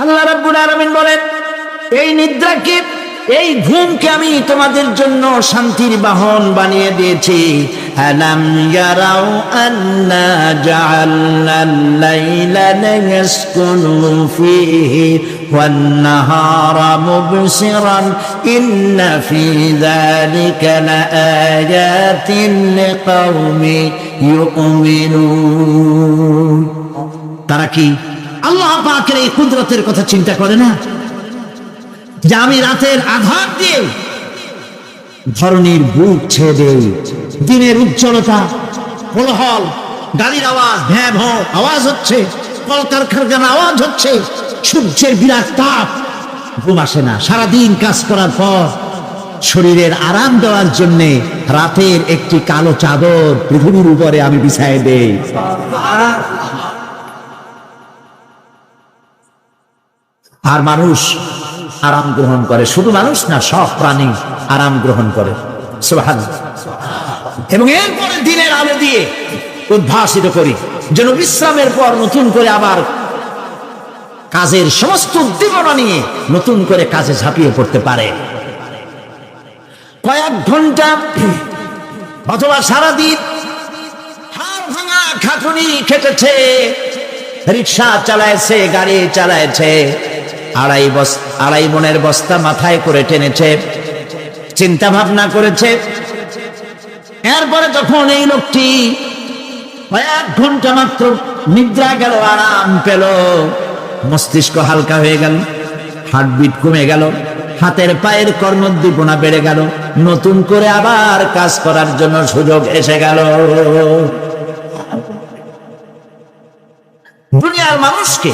আল্লাহ রাব্বুল আলামিন বলেন, এই নিদ্রাকে, এই ঘুমকে আমি তোমাদের জন্য শান্তির বাহন বানিয়ে দিয়েছি। আলাম ইয়ারাউ আন্না জাআলনাল লাইলা ইয়াসকুনু ফীহি ওয়ান নাহারা মুবসিরান ইন্না ফী যালিকা লাআয়াতিন লিকাওমি ইউমিনুন। তারা কি আল্লাহ পাকের এই কুদরতের কথা চিন্তা করে না, যে আমি রাতের আধার দিয়ে ধরনীর বুক ছেড়ে দেই, দিনের উজ্জ্বলতা, কোলাহল, গাড়ির আওয়াজ, ভ্যাঁ ভ্যাঁ আওয়াজ হচ্ছে, কলকারখানার আওয়াজ হচ্ছে, সূর্যের বিরাট তাপ, ঘুম আসে না। সারাদিন কাজ করার পর শরীরের আরাম দেওয়ার জন্য রাতের একটি কালো চাদর পৃথিবীর উপরে আমি বিছায় দেই। আর মানুষ আরাম গ্রহণ করে, শুধু মানুষ না, সব প্রাণী আরাম গ্রহণ করে। সুবহানাল্লাহ। এবং এরপরে দিনের আলো দিয়ে উদ্ভাসিত করি, যেন বিশ্রামের পর নতুন করে আবার কাজের সমস্ত উদ্দীপনা নিয়ে নতুন করে কাজে ঝাঁপিয়ে পড়তে পারে। কয়েক ঘন্টা অথবা সারাদিন হাড় ভাঙা খাটুনি খেটেছে, রিক্সা চালাইছে, গাড়ি চালাইছে, আড়াই মনের বস্তা মাথায় করে টেনেছে, চিন্তা ভাবনা করেছে। এরপরে যখন এই লোকটি কয়েক ঘন্টা মাত্র নিদ্রা গেল, আরাম পেল, মস্তিষ্ক হালকা হয়ে গেল, হার্টবিট কমে গেল, হাতের পায়ের কর্মোদ্দীপনা বেড়ে গেল, নতুন করে আবার কাজ করার জন্য সুযোগ এসে গেল। দুনিয়ার মানুষকে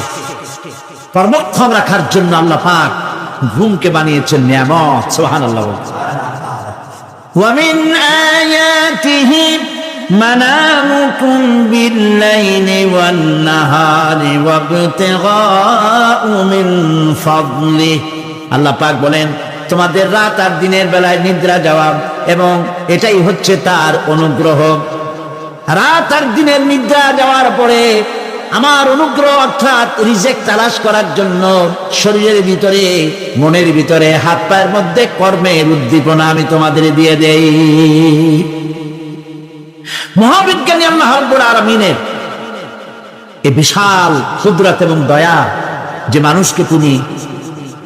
কর্মক্ষম রাখার জন্য আল্লাহ পাক ঘুমকে বানিয়েছেন নিয়ামত। সুবহানাল্লাহ। ওয়া মিন আয়াতিহি মানামুকুম বিল-লাইলি ওয়ান-নাহারি ওয়াবতিগাউ মিন ফাদলিহি। আল্লাহ পাক বলেন, তোমাদের রাত আর দিনের বেলায় নিদ্রা যাওয়া, এবং এটাই হচ্ছে তার অনুগ্রহ। রাত আর দিনের নিদ্রা যাওয়ার পরে আমার অনুগ্রহ অর্থাৎ রিজেক তালাশ করার জন্য শরীরের ভিতরে, মনের ভিতরে, হাত পায়ের মধ্যে কর্মের উদ্দীপনা আমি তোমাদের দিয়ে দেই। মহাবিজ্ঞানী আল্লাহ রাব্বুল আলামিনের এই বিশাল কুদরত এবং দয়া, যে মানুষকে তিনি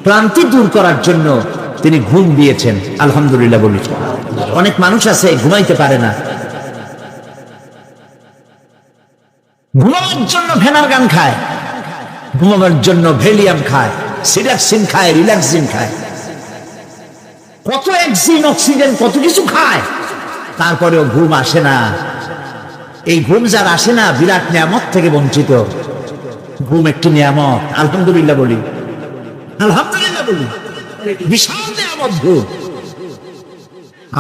ক্লান্তি দূর করার জন্য তিনি ঘুম দিয়েছেন, আলহামদুলিল্লাহ বলি। অনেক মানুষ আছে ঘুমাইতে পারে না, ঘুমাবার জন্য ফেনার গান খায়, ঘুমাবার জন্য ভেলিয়াম খায়, সিডাক্সিন খায়, রিল্যাক্সিন খায়, কত এক্সিন, অক্সিজেন, কত কিছু খায়, তারপরেও ঘুম আসে না। এই ঘুম যার আসে না, বিরাট নিয়ামত থেকে বঞ্চিত। ঘুম একটি নিয়ামত, আলহামদুলিল্লাহ বলি, আলহামদুলিল্লাহ বলি, বিশাল নিয়ামত ঘুম।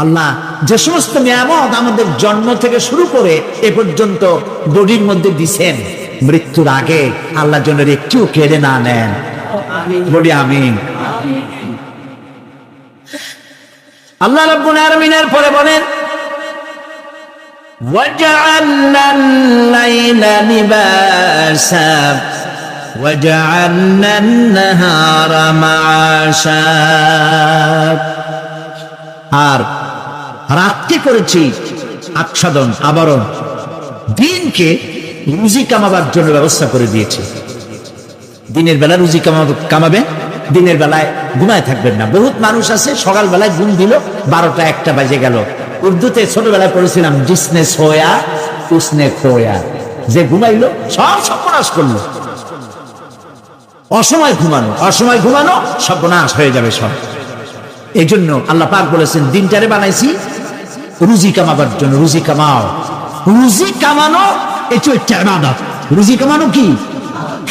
আল্লাহ যে সমস্ত নিয়ামত আমাদের জন্ম থেকে শুরু করে এ পর্যন্ত বডির মধ্যে দিছেন, মৃত্যুর আগে আল্লাহ যেন একটু কেড়ে না নেন, বলি আমিন। আল্লাহ রাব্বুল আলামিনের পরে বলেন, ওয়াজআলনাল লাইলা লিবাসা ওয়াজআলনান নাহারা মাআশা। আর রাতকে করেছি আচ্ছাদন, আবরণ, দিনকে রুজি কামাবার জন্য ব্যবস্থা করে দিয়েছি। দিনের বেলা রুজি কামাবে, দিনের বেলায় ঘুমায় থাকবেন না। বহুত মানুষ আছে সকালবেলায় ঘুম দিল, 12টা 1টা বাজে গেল। উর্দুতে ছোটবেলায় পড়েছিলাম, জিসনে সোয়া উসনে খোয়া, যে ঘুমাইলো সব সর্বনাশ করলো। অসময় ঘুমানো, অসময় ঘুমানো সর্বনাশ হয়ে যাবে সব। এই জন্য আল্লাহ পাক বলেছেন, দিনটারে বানাইছি রুজি কামাবার জন্য। রুজি কামাও, রুজি কামানো এটা একটা ইবাদত। রুজি কামানো কি?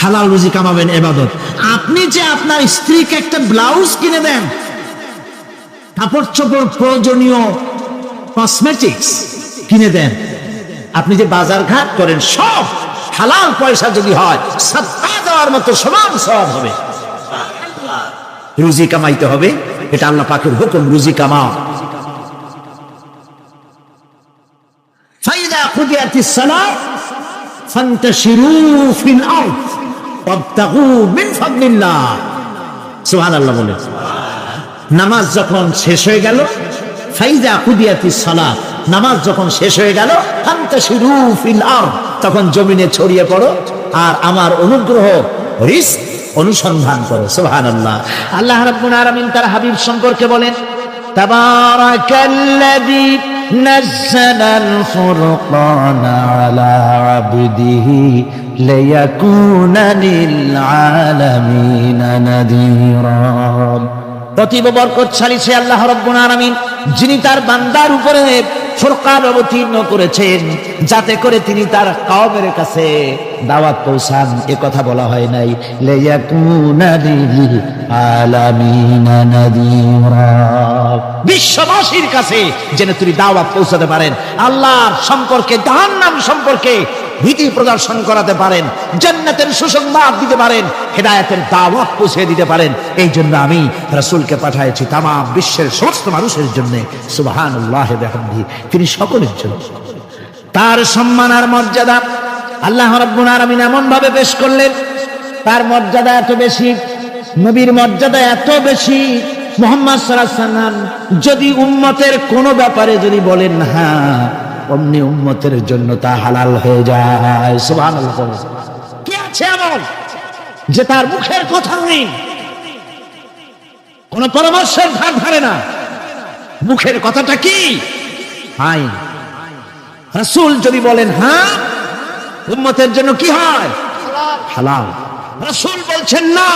হালাল রুজি কামাবেন, ইবাদত। আপনি যে আপনার স্ত্রীকে একটা ব্লাউজ কিনে দেন, কাপড় চোপড়, প্রয়োজনীয় কসমেটিক্স কিনে দেন, আপনি যে বাজার ঘাট করেন, সব হালাল পয়সা যদি হয়, সাদকা দেওয়ার মতো সমান সওয়াব হবে। রুজি কামাইতে হবে, এটা আল্লাহ পাকের হুকুম, রুজি কামাও। ফাইদা কুদিয়াতিস সালাহ ফান্তাশিরু ফিল আরদ। ওয়াবতাগু মিন ফাদলিল্লাহ। সুবহানাল্লাহ বলে। নামাজ যখন শেষ হয়ে গেল, ফাইজা কুদিয়াতিস সালাত, নামাজ যখন শেষ হয়ে গেল, ফান্তাশিরু ফিল আরদ, তখন জমিনে ছড়িয়ে পড়ো আর আমার অনুগ্রহ রিস্ক অনুসন্ধান করো। সুবহানাল্লাহ। আল্লাহ রাব্বুল আলামিন তার হাবিব সম্পর্কে বলেন, তাবারাকাল্লাযী নাযালাল ফুরকানা আলা আবদিহি লিয়াকুনা লিল আলামিনা নাযীরা। অতীব বরকতশালী সে আল্লাহ রাব্বুল আলামিন, যিনি তার বান্দার উপরে ফুরকান অবতীর্ণ করেছেন, যাতে করে তিনি তার কওমের কাছে দাওয়াত পৌঁছান। এ কথা বলা হয় নাই, লিয়াকুনা লিল আলামিনা নাযীরা, বিশ্ববাসীর কাছে যেন তিনি দাওয়াত পৌঁছাতে পারেন, আল্লাহর সম্পর্কে, জাহান্নাম সম্পর্কে ভীতি প্রদর্শন করাতে পারেন, জান্নাতের সুসংবাদ দিতে পারেন, হেদায়েতের দাওয়াত পৌঁছে দিতে পারেন। এই জন্য আমি রাসূলকে পাঠিয়েছি তাম বিশ্বের সমস্ত মানুষের জন্য। সুবহানাল্লাহি ওয়া বিহামদিহি, তিনি সকলের জন্য। তার সম্মান আর মর্যাদা আল্লাহ রাব্বুল আলামিন এমন ভাবে পেশ করলেন, তার মর্যাদা এত বেশি, নবীর মর্যাদা এত বেশি, মুহাম্মদ সাল্লাল্লাহু আলাইহি ওয়াসাল্লাম যদি উম্মতের কোনো ব্যাপারে যদি বলেন হ্যাঁ, অমনি উম্মতের জন্য তা হালাল হয়ে যায়। সুবহানাল্লাহ। কি আছে এমন যে তার মুখের কথা নেই, কোন পরামর্শের ধার ধারে না, মুখের কথাটা কি? হাই। রাসূল যদি বলেন হ্যাঁ, উম্মতের জন্য কি হয়? হালাল। রাসূল বলছেন না,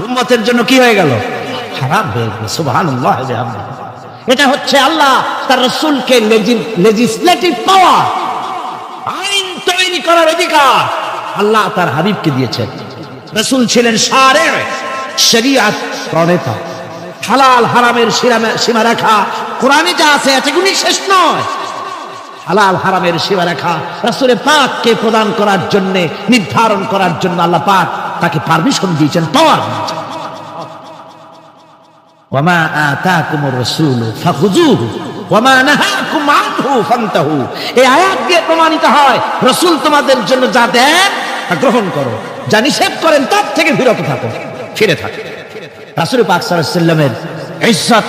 উম্মতের জন্য কি হয়ে গেল? হারাম হয়ে গেল। সুবহানাল্লাহ। এটা হচ্ছে আল্লাহ তার রাসূলকে লেজিসলেটিভ পাওয়ার, আইন তৈরি করার অধিকার আল্লাহ তার হাবিবকে দিয়েছেন। রাসূল ছিলেন শারে, শরীয়ত প্রণেতা। হালাল হারামের সীমারেখা কোরআনে যা আছে এতগুলি শেষ নয়। হালাল হারামের সীমারেখা রাসূলের পাককে প্রদান করার জন্য, নির্ধারণ করার জন্য আল্লাহ পাক তাকে পারমিশন দিয়েছেন, পাওয়ার দিয়েছেন। ওয়ামা আতাকুমুর রাসূলু ফাখুযুহু ওয়ামা নাহাকুম আনহু ফান্তাহু। এই আয়াত দিয়ে প্রমাণিত হয় রাসূল তোমাদের জন্য যা দেন তা গ্রহণ করো, যা নিষেধ করেন তার থেকে বিরত থাকো, ফিরে থাকো। রাসূল পাক সাল্লাল্লাহু আলাইহি ওয়াসাল্লামের ইজ্জত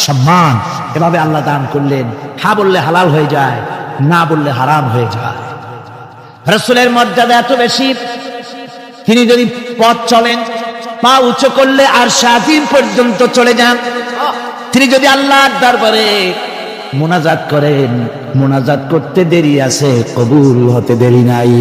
সম্মান এভাবে আল্লাহ দান করলেন। হ্যাঁ বললে হালাল হয়ে যায়, না বললে হারাম হয়ে যায়। রাসূলের মর্যাদা এত বেশি, তিনি যদি পথ চলেন, পা উঁচু করলে আর শাযিম পর্যন্ত চলে যান। তিনি যদি আল্লাহর দরবারে মুনাজাত করেন, মুনাজাত করতে দেরি আছে, কবুল হতে দেরি নাই।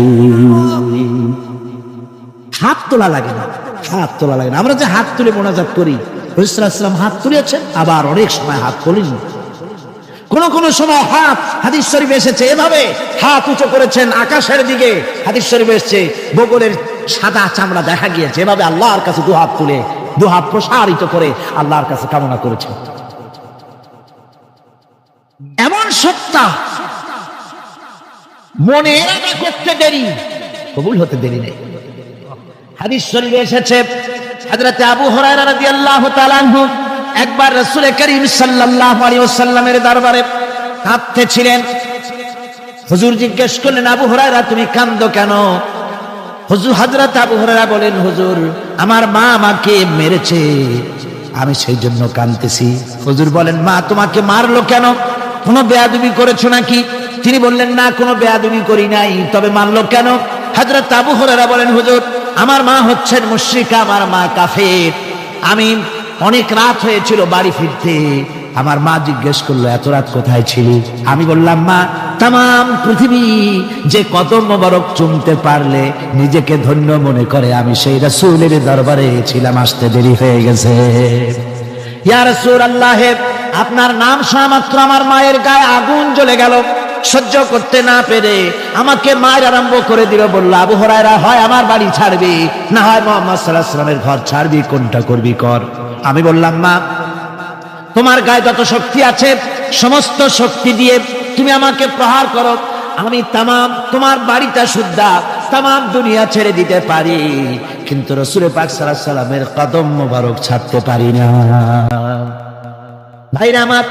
হাত তোলা লাগে না, হাত তোলা লাগে না। আমরা যে হাত তুলে মুনাজাত করি, রাসূল সাল্লাল্লাহু আলাইহি ওয়াসাল্লাম হাত তুলেছেন, আবার অনেক সময় হাত তোলেন। কোন সময় হাত, হাদিস শরীফে এসেছে এভাবে হাত উঁচু করেছেন আকাশের দিকে। হাদিস শরীফে এসেছে বগলের সাদা চামড়া দেখা গিয়েছে, এভাবে আল্লাহর কাছে দুহাত তুলে, দুহাত প্রসারিত করে আল্লাহর কাছে কামনা করেছেন। এমন সত্তা, মনে এরাদা করতে দেরি, কবুল হতে দেরি নেই। হাদিস শরীফে এসেছে হযরত আবু হুরায়রা রাদিয়াল্লাহু তাআলা আনহু একবার রাসূল করিম সাল্লাল্লাহু আলাইহি ওয়াসাল্লামের দরবারে কাঁদতেছিলেন। হুজুর জিজ্ঞেস করলেন, আবু হুরায়রা তুমি কাঁদো কেন? হুজুর, হযরত আবু হুরায়রা বলেন, হুজুর আমার মা আমাকে মেরেছে, আমি সেই জন্য কাঁদতেছি। হুজুর বলেন, মা তোমাকে মারলো কেন? কোনো বেয়াদবি করেছো নাকি? তিনি বললেন, না কোনো বেয়াদবি করি নাই, তবে মারলো কেন? হযরত আবু হুরায়রা বলেন, হুজুর আমার মা হচ্ছেন মুশরিকা, আমার মা কাফের। আমি অনেক রাত হয়েছিল বাড়ি ফিরতে, আমার মা জিজ্ঞেস করলো এত রাত কোথায় ছিলি? আমি বললাম, মা তাম পৃথিবী যে কদম মোবারক চুমতে পারলে নিজেকে ধন্য মনে করে, আমি সেই রাসূলের দরবারে ছিলাম, আসতে দেরি হয়ে গেছে। ইয়া রাসূলুল্লাহ, আপনার নাম শোনা মাত্র আমার মায়ের গায়ে আগুন জ্বলে গেল। সহ্য করতে না পেরে আমাকে মায়ের আরম্ভ করে দিল। বলল, আবু হুরায়রা হয় আমার বাড়ি ছাড়বি, না হয় মুহাম্মদ সাল্লাল্লাহু আলাইহি ওয়াসাল্লামের ঘর ছাড়বি, কোনটা করবি কর। আমি বললাম, মা তোমার গায়ে যত শক্তি আছে সমস্ত শক্তি দিয়ে তুমি আমাকে প্রহার করো, আমি তোমার বাড়িটা সুদ্ধা তাম দুনিয়া ছেড়ে দিতে পারি, কিন্তু রাসূল পাক সাল্লাল্লাহু আলাইহি ওয়াসাল্লামের কদম মোবারক ছাড়তে পারি না। ভাইরা আমার,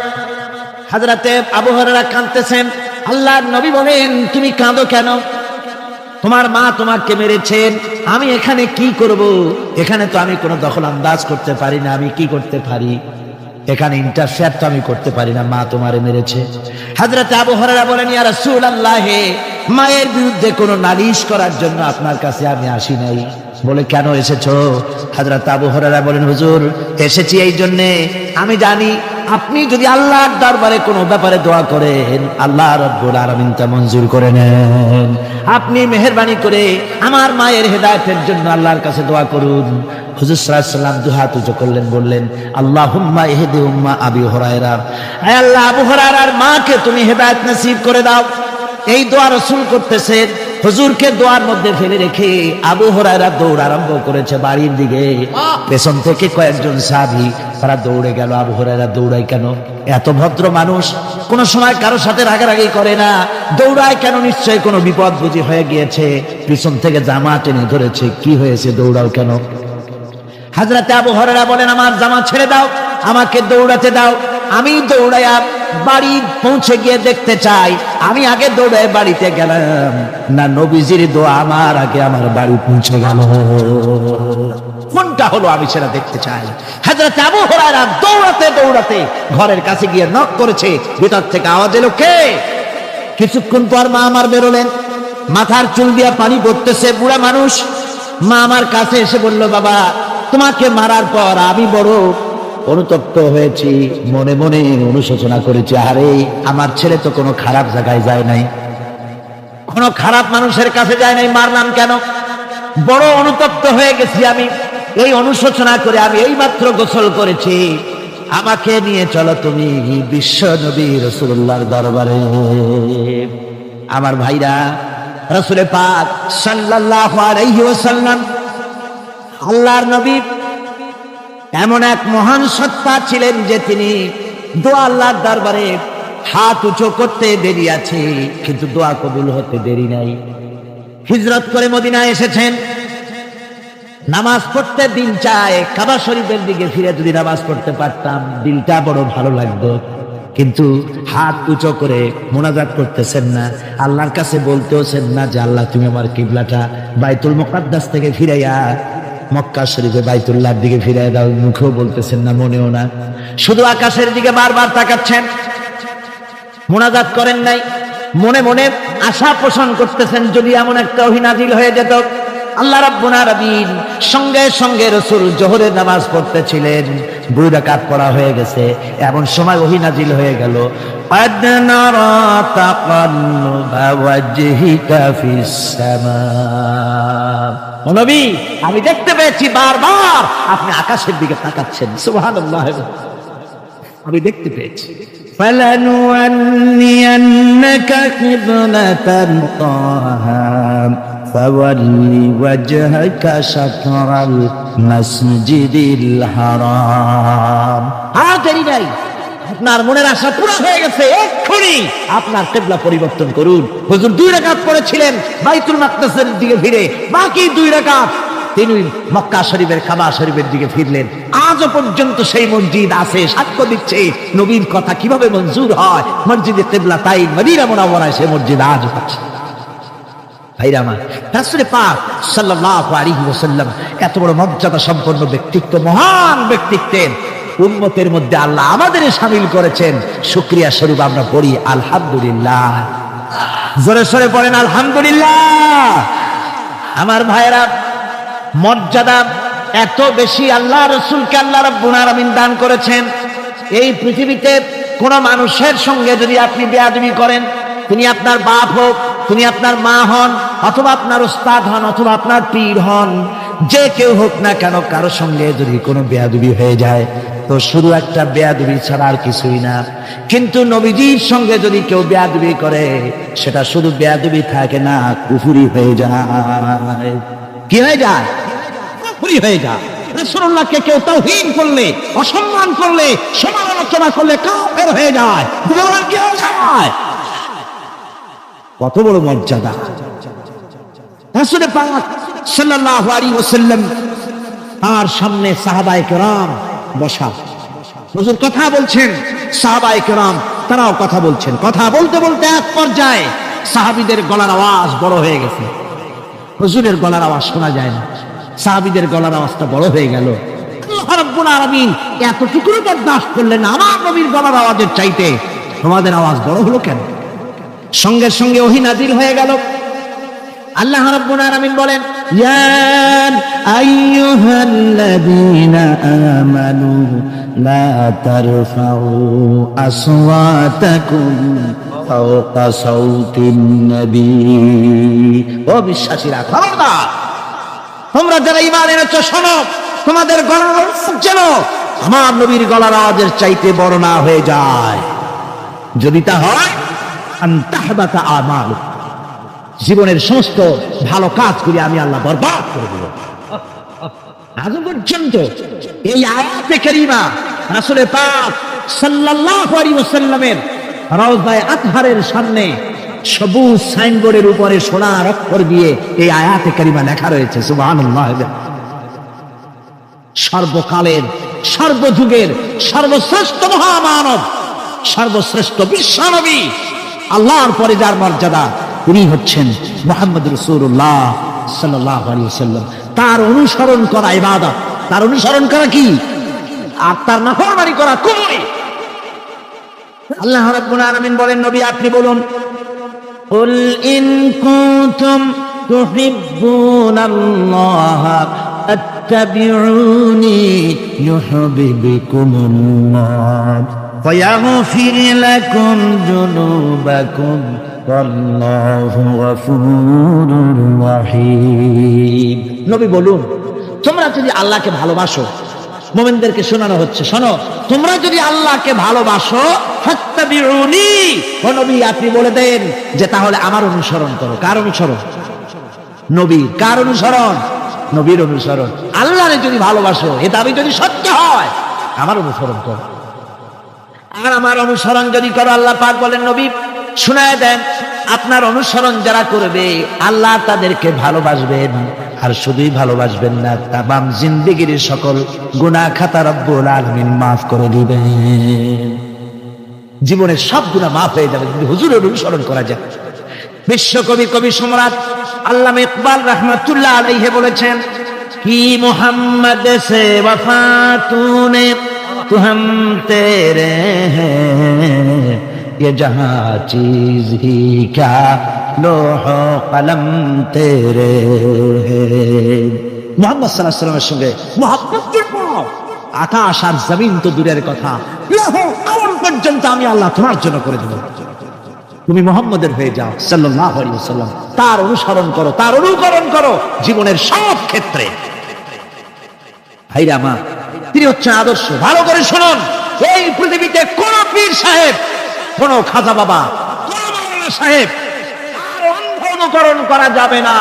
হযরতে আবু হুরায়রা কাঁদতেছেন। আল্লাহর নবী বলেন, তুমি কাঁদো কেন? তোমার মা তোমাকে মেরেছেন, আমি এখানে কি করব? এখানে তো আমি কোনো দখল আন্দাজ করতে পারি না, আমি কি করতে পারি? এখানে ইন্টারফেয়ার তো আমি করতে পারি না, মা তোমারে মেরেছে। হযরত আবু হুরায়রা বলেন, ইয়া রাসূলুল্লাহ, মায়ের বিরুদ্ধে কোনো নালিশ করার জন্য আপনার কাছে আমি আসি নাই। বলে, কেন এসেছো? হযরত আবু হুরায়রা বলেন, হুজুর, এসেছি এই জন্য, আমি জানি আপনি যদি আল্লাহর দরবারে কোনো ব্যাপারে দোয়া করেন, আল্লাহ রাব্বুল আলামিন তা মঞ্জুর করে নেন। আপনি মেহেরবানি করে আমার মায়ের হেদায়েতের জন্য আল্লাহর কাছে দোয়া করুন। হুজুর সাল্লাল্লাহু আলাইহি ওয়াসাল্লাম দুহাত উঁচু করলেন, বললেন, আল্লাহুম্মা ইহদি উম্মা আবি হুরায়রা, হে আল্লাহ, আবু হুরায়রার মাকে তুমি হেদায়েত নসিব করে দাও। এই দোয়া রাসূল করতেছেন। হুজুরকে দোয়ার মধ্যে ফেলে রেখে আবু হুরায়রা দৌড় আরম্ভ করেছে বাড়ির দিকে। পেছন থেকে কয়েকজন সাহাবী তারা দৌড়ে গেল। আবু হুরায়রা দৌড়ায় কেন? এত ভদ্র মানুষ, কোন সময় কারো সাথে রাগারাগি করে না, দৌড়ায় কেন? নিশ্চয়ই কোনো বিপদ বুঝি হয়ে গিয়েছে। পিছন থেকে জামা টেনে ধরেছে, কি হয়েছে, দৌড়াও কেন? হযরত আবু হুরায়রা বলেন, আমার জামা ছেড়ে দাও, আমাকে দৌড়াতে দাও। আমি দৌড়াইয়া বাড়ি পৌঁছে গিয়ে দেখতে চাই, আমি আগে দৌড়ে বাড়িতে গেলাম না নবীজির দোয়া আমার আগে আমার বাড়ি পৌঁছে গেল, কোনটা হলো আমি সেটা দেখতে চাই। হযরত আবু হুরায়রা দৌড়াতে দৌড়াতে ঘরের কাছে গিয়ে নক করেছে। ভিতর থেকে আওয়াজ এলো, কে? কিছুক্ষণ পর মা আমার বেরোলেন, মাথার চুল দিয়ে পানি পড়তেছে, বুড়া মানুষ। মা আমার কাছে এসে বলল, বাবা, তোমাকে মারার পর আমি বড় অনুতপ্ত হয়েছি, মনে মনে অনুশোচনা করেছি, আরে আমার ছেলে তো কোনো খারাপ জায়গায় যায় নাই, কোনো খারাপ মানুষের কাছে যায় নাই, মারলাম কেন? বড় অনুতপ্ত হয়ে গেছি আমি। এই অনুশোচনা করে আমি এইমাত্র গোসল করেছি, আমাকে নিয়ে চলো তুমি বিশ্ব নবী রাসূলুল্লাহর দরবারে। আমার ভাইরা, রাসূল পাক সাল্লাল্লাহু আলাইহি ওয়াসাল্লাম, আল্লাহর নবী এমন এক মহান সত্তা ছিলেন যে তিনি দোয়া আল্লাহর দরবারে হাত উঁচু করতে দেরি আছে, কিন্তু দোয়া কবুল হতে দেরি নাই। হিজরত করে মদিনায় এসেছেন, নামাজ পড়তে দিল চায়, কাবা শরীফের দিকে ফিরে যদি নামাজ পড়তে পারতাম দিলটা বড় ভালো লাগতো, কিন্তু হাত উঁচু করে মোনাজাত করতেছেন না, আল্লাহর কাছে বলতেওছেন না যে আল্লাহ তুমি আমার কিবলাটা বাইতুল মুকাদ্দাস থেকে ফিরাইয়া মক্কা শরীফে বাইতুল্লাহর দিকে ফিরাইয়া দাও, মুখেও বলতেছেন না, মনেও না, শুধু আকাশের দিকে বারবার তাকাচ্ছেন, মোনাজাত করেন নাই। মনে মনে আশা পোষণ করতেছেন যদি এমন একটা ওহী নাজিল হয়ে যেত। আল্লাহ রাব্বুল আলামিন সঙ্গে সঙ্গে রাসূল যোহরের নামাজ পড়তেছিলেন, 2 রাকাত পড়া হয়ে গেছে, এমন সময় ওহী নাজিল হয়ে গেল, قد نرى تقلب وجهك في السماء, ও নবী, আমি দেখতে পেয়েছি বারবার আপনি আকাশের দিকে তাকাচ্ছেন, সুবহানাল্লাহ, আমি দেখতে পেয়েছি। فلنولينك قبلة طاهرا فول وجهك شطر المسجد الحرام। দেরি নাই, আপনার মনের আশা পুরো হয়ে গেছে, এক্ষুনি আপনার কিবলা পরিবর্তন করুন। হুজুর 2 রাকাত পড়েছিলেন বাইতুল মাকদাসের দিকে ফিরে, বাকি 2 রাকাত তিনি মক্কা শরীফের কাবা শরীফের দিকে ফিরলেন। আজও পর্যন্ত সেই মসজিদ আছে, সাক্ষ্য দিচ্ছে নবীর কথা কিভাবে মঞ্জুর হয়। মসজিদে কিবলাতাইন মদিনা মুনাওয়ারায় সেই মসজিদ আজ আছে। ভাইরা আমার, রাসূল পাক সাল্লাল্লাহু আলাইহি ওয়াসাল্লাম এত বড় মর্যাদা সম্পন্ন ব্যক্তিত্ব, মহান ব্যক্তিত্বের উম্মতের মধ্যে আল্লাহ আমাদের শামিল করেছেন। শুকরিয়া স্বরূপ আমরা পড়ি আলহামদুলিল্লাহ, জোরে সোরে পড়েন আলহামদুলিল্লাহ। আমার ভাইরা, মর্যাদা এত বেশি আল্লাহ রাসূলকে আল্লাহ রাব্বুল আলামিন দান করেছেন। এই পৃথিবীতে কোন মানুষের সঙ্গে যদি আপনি বেয়াদবি করেন, তিনি আপনার বাপ হোক, তিনি আপনার মা হন, অথবা আপনার উস্তাদ হন, অথবা আপনার পীর হন, যে কেউ হোক না কেন, কারো সঙ্গে যদি কোনো বেয়াদবি হয়ে যায় তো শুধু একটা বেয়াদবি ছাড়া আর কিছুই না। কিন্তু নবীজির সঙ্গে যদি কেউ বেয়াদবি করে, সেটা শুধু বেয়াদবি থাকে না, কুফরি হয়ে যায়। কি হয়ে যায়? কুফরি হয়ে যায়। রাসূলুল্লাহকে কেউ তাওহীন করলে, অসম্মান করলে, সমালোচনা করলে কাফের হয়ে যায়। বলেন কি হয়ে যায়? কত বড় মর্যাদা! রাসূল পাক সাল্লাল্লাহু আলাইহি ওয়াসাল্লাম তার সামনে সাহাবায়ে কেরাম বসা, হুজুর কথা বলছেন, সাহাবায়ে কেরাম তারাও কথা বলছেন। কথা বলতে বলতে এক পর্যায়ে সাহাবীদের গলার আওয়াজ বড় হয়ে গেছে। হুজুরের গলার আওয়াজ শোনা যায় না, সাহাবীদের গলার আওয়াজটা বড় হয়ে গেল। আল্লাহ রাব্বুল আলামিন এতটুকু বরদাস্ত করলেন, আমার নবীর গলার আওয়াজের চাইতে তোমাদের আওয়াজ বড় হলো কেন? সঙ্গে সঙ্গে ওহী নাযিল হয়ে গেল। আল্লাহ রাব্বুল আলামিন বলেন, ইয়া আইয়ুহাল্লাযীনা আমানু লা তারফাউ আসওয়াতাকুম ফাওকা সাউতিন নবী। ও বিশ্বাসীরা, খবরদার, তোমরা যারা ঈমান এনেছো শোনো, তোমাদের গলার আওয়াজ যেন আমার নবীর গলার আওয়াজের চাইতে বড় না হয়ে যায়। যদি তা হয়, আনতাহবাতা আমালু, জীবনের সমস্ত ভালো কাজগুলি আমি আল্লাহ বরবাদ করে দেব। আজ পর্যন্ত এই আয়াতে কারিমা রাসূল পাক সাল্লাল্লাহু আলাইহি ওয়াসাল্লামের রাউজায়ে আতহারের সামনে সবুজ সাইনবোর্ডের উপরে সোনার অক্ষর দিয়ে এই আয়াতে কারিমা লেখা রয়েছে। সুবহানাল্লাহ। সর্বকালের, সর্বযুগের সর্বশ্রেষ্ঠ মহামানব, সর্বশ্রেষ্ঠ বিশ্বনবী, আল্লাহর পরে যার মর্যাদা, তিনি হচ্ছেন মুহাম্মদ রাসূলুল্লাহ সাল্লাল্লাহু আলাইহি ওয়াসাল্লাম। তার অনুসরণ করা ইবাদত, তার অনুসরণ করা কি? আর তার নাফরমানি করা কুফর। আল্লাহ রাব্বুল আলামিন বলেন, নবী আপনি বলুন, কুল ইন কুনতুম তুহিব্বুনাল্লাহ আত্তাবিউনি ইউহিব্বুকুমুল্লাহ ওয়া ইয়াগফির লাকুম যুনুবাকুম আল্লাহু গফুরুর রহিম। নবী বলুন, তোমরা যদি আল্লাহকে ভালোবাসো, মুমিনদেরকে শোনানো হচ্ছে, শোনো, তোমরা যদি আল্লাহকে ভালোবাসো, ফাত্তাবিউনি, ও নবী আপনি বলে দেন যে তাহলে আমার অনুসরণ করো। কার অনুসরণ? নবী। কার অনুসরণ? নবীর অনুসরণ। আল্লাহকে যদি ভালোবাসো, এ দাবি যদি সত্য হয়, আমার অনুসরণ করো। আর আমার অনুসরণ যদি করো, আল্লাহ পাক বলেন, নবী শুনায় দেন, আপনার অনুসরণ যারা করবে আল্লাহ তাদেরকে ভালোবাসবেন। আর শুধুই ভালোবাসবেন না, তামাম জিন্দেগির সকল গুনাহ খাতা রব্বুল আলামিন মাফ করে দিবেন। জীবনের সব গুনাহ মাফ হয়ে যাবে যদি হুজুরের অনুসরণ করা যায়। বিশ্বকবি, কবি সম্রাট আল্লামা ইকবাল রাহমাতুল্লাহ আলাইহি বলেছেন, কি মুহাম্মদ সে वफा तूने तो हम तेरे हैं, ये जहां चीज ही क्या लोह कलम तेरे हैं। মুহাম্মদ সাল্লাল্লাহু আলাইহি ওয়াসাল্লামের সঙ্গে মুহাব্বতের পর আকাশ আর জমিন তো দূরের কথা, লৌহ কলম পর্যন্ত আমি আল্লাহ তোমার জন্য করে দেব। তুমি মুহাম্মদের হয়ে যাও সাল্লাল্লাহু আলাইহি ওয়াসাল্লাম, তার অনুসরণ করো, তার অনুকরণ করো জীবনের সব ক্ষেত্রে। ভাইরা আমার, তিনি হচ্ছেন আদর্শ। ভালো করে শুনুন, এই পৃথিবীতে কোন পীর সাহেব, কোন খাজা বাবা, কোন মাওলানা সাহেব, তার অন্ধ অনুকরণ করা যাবে না।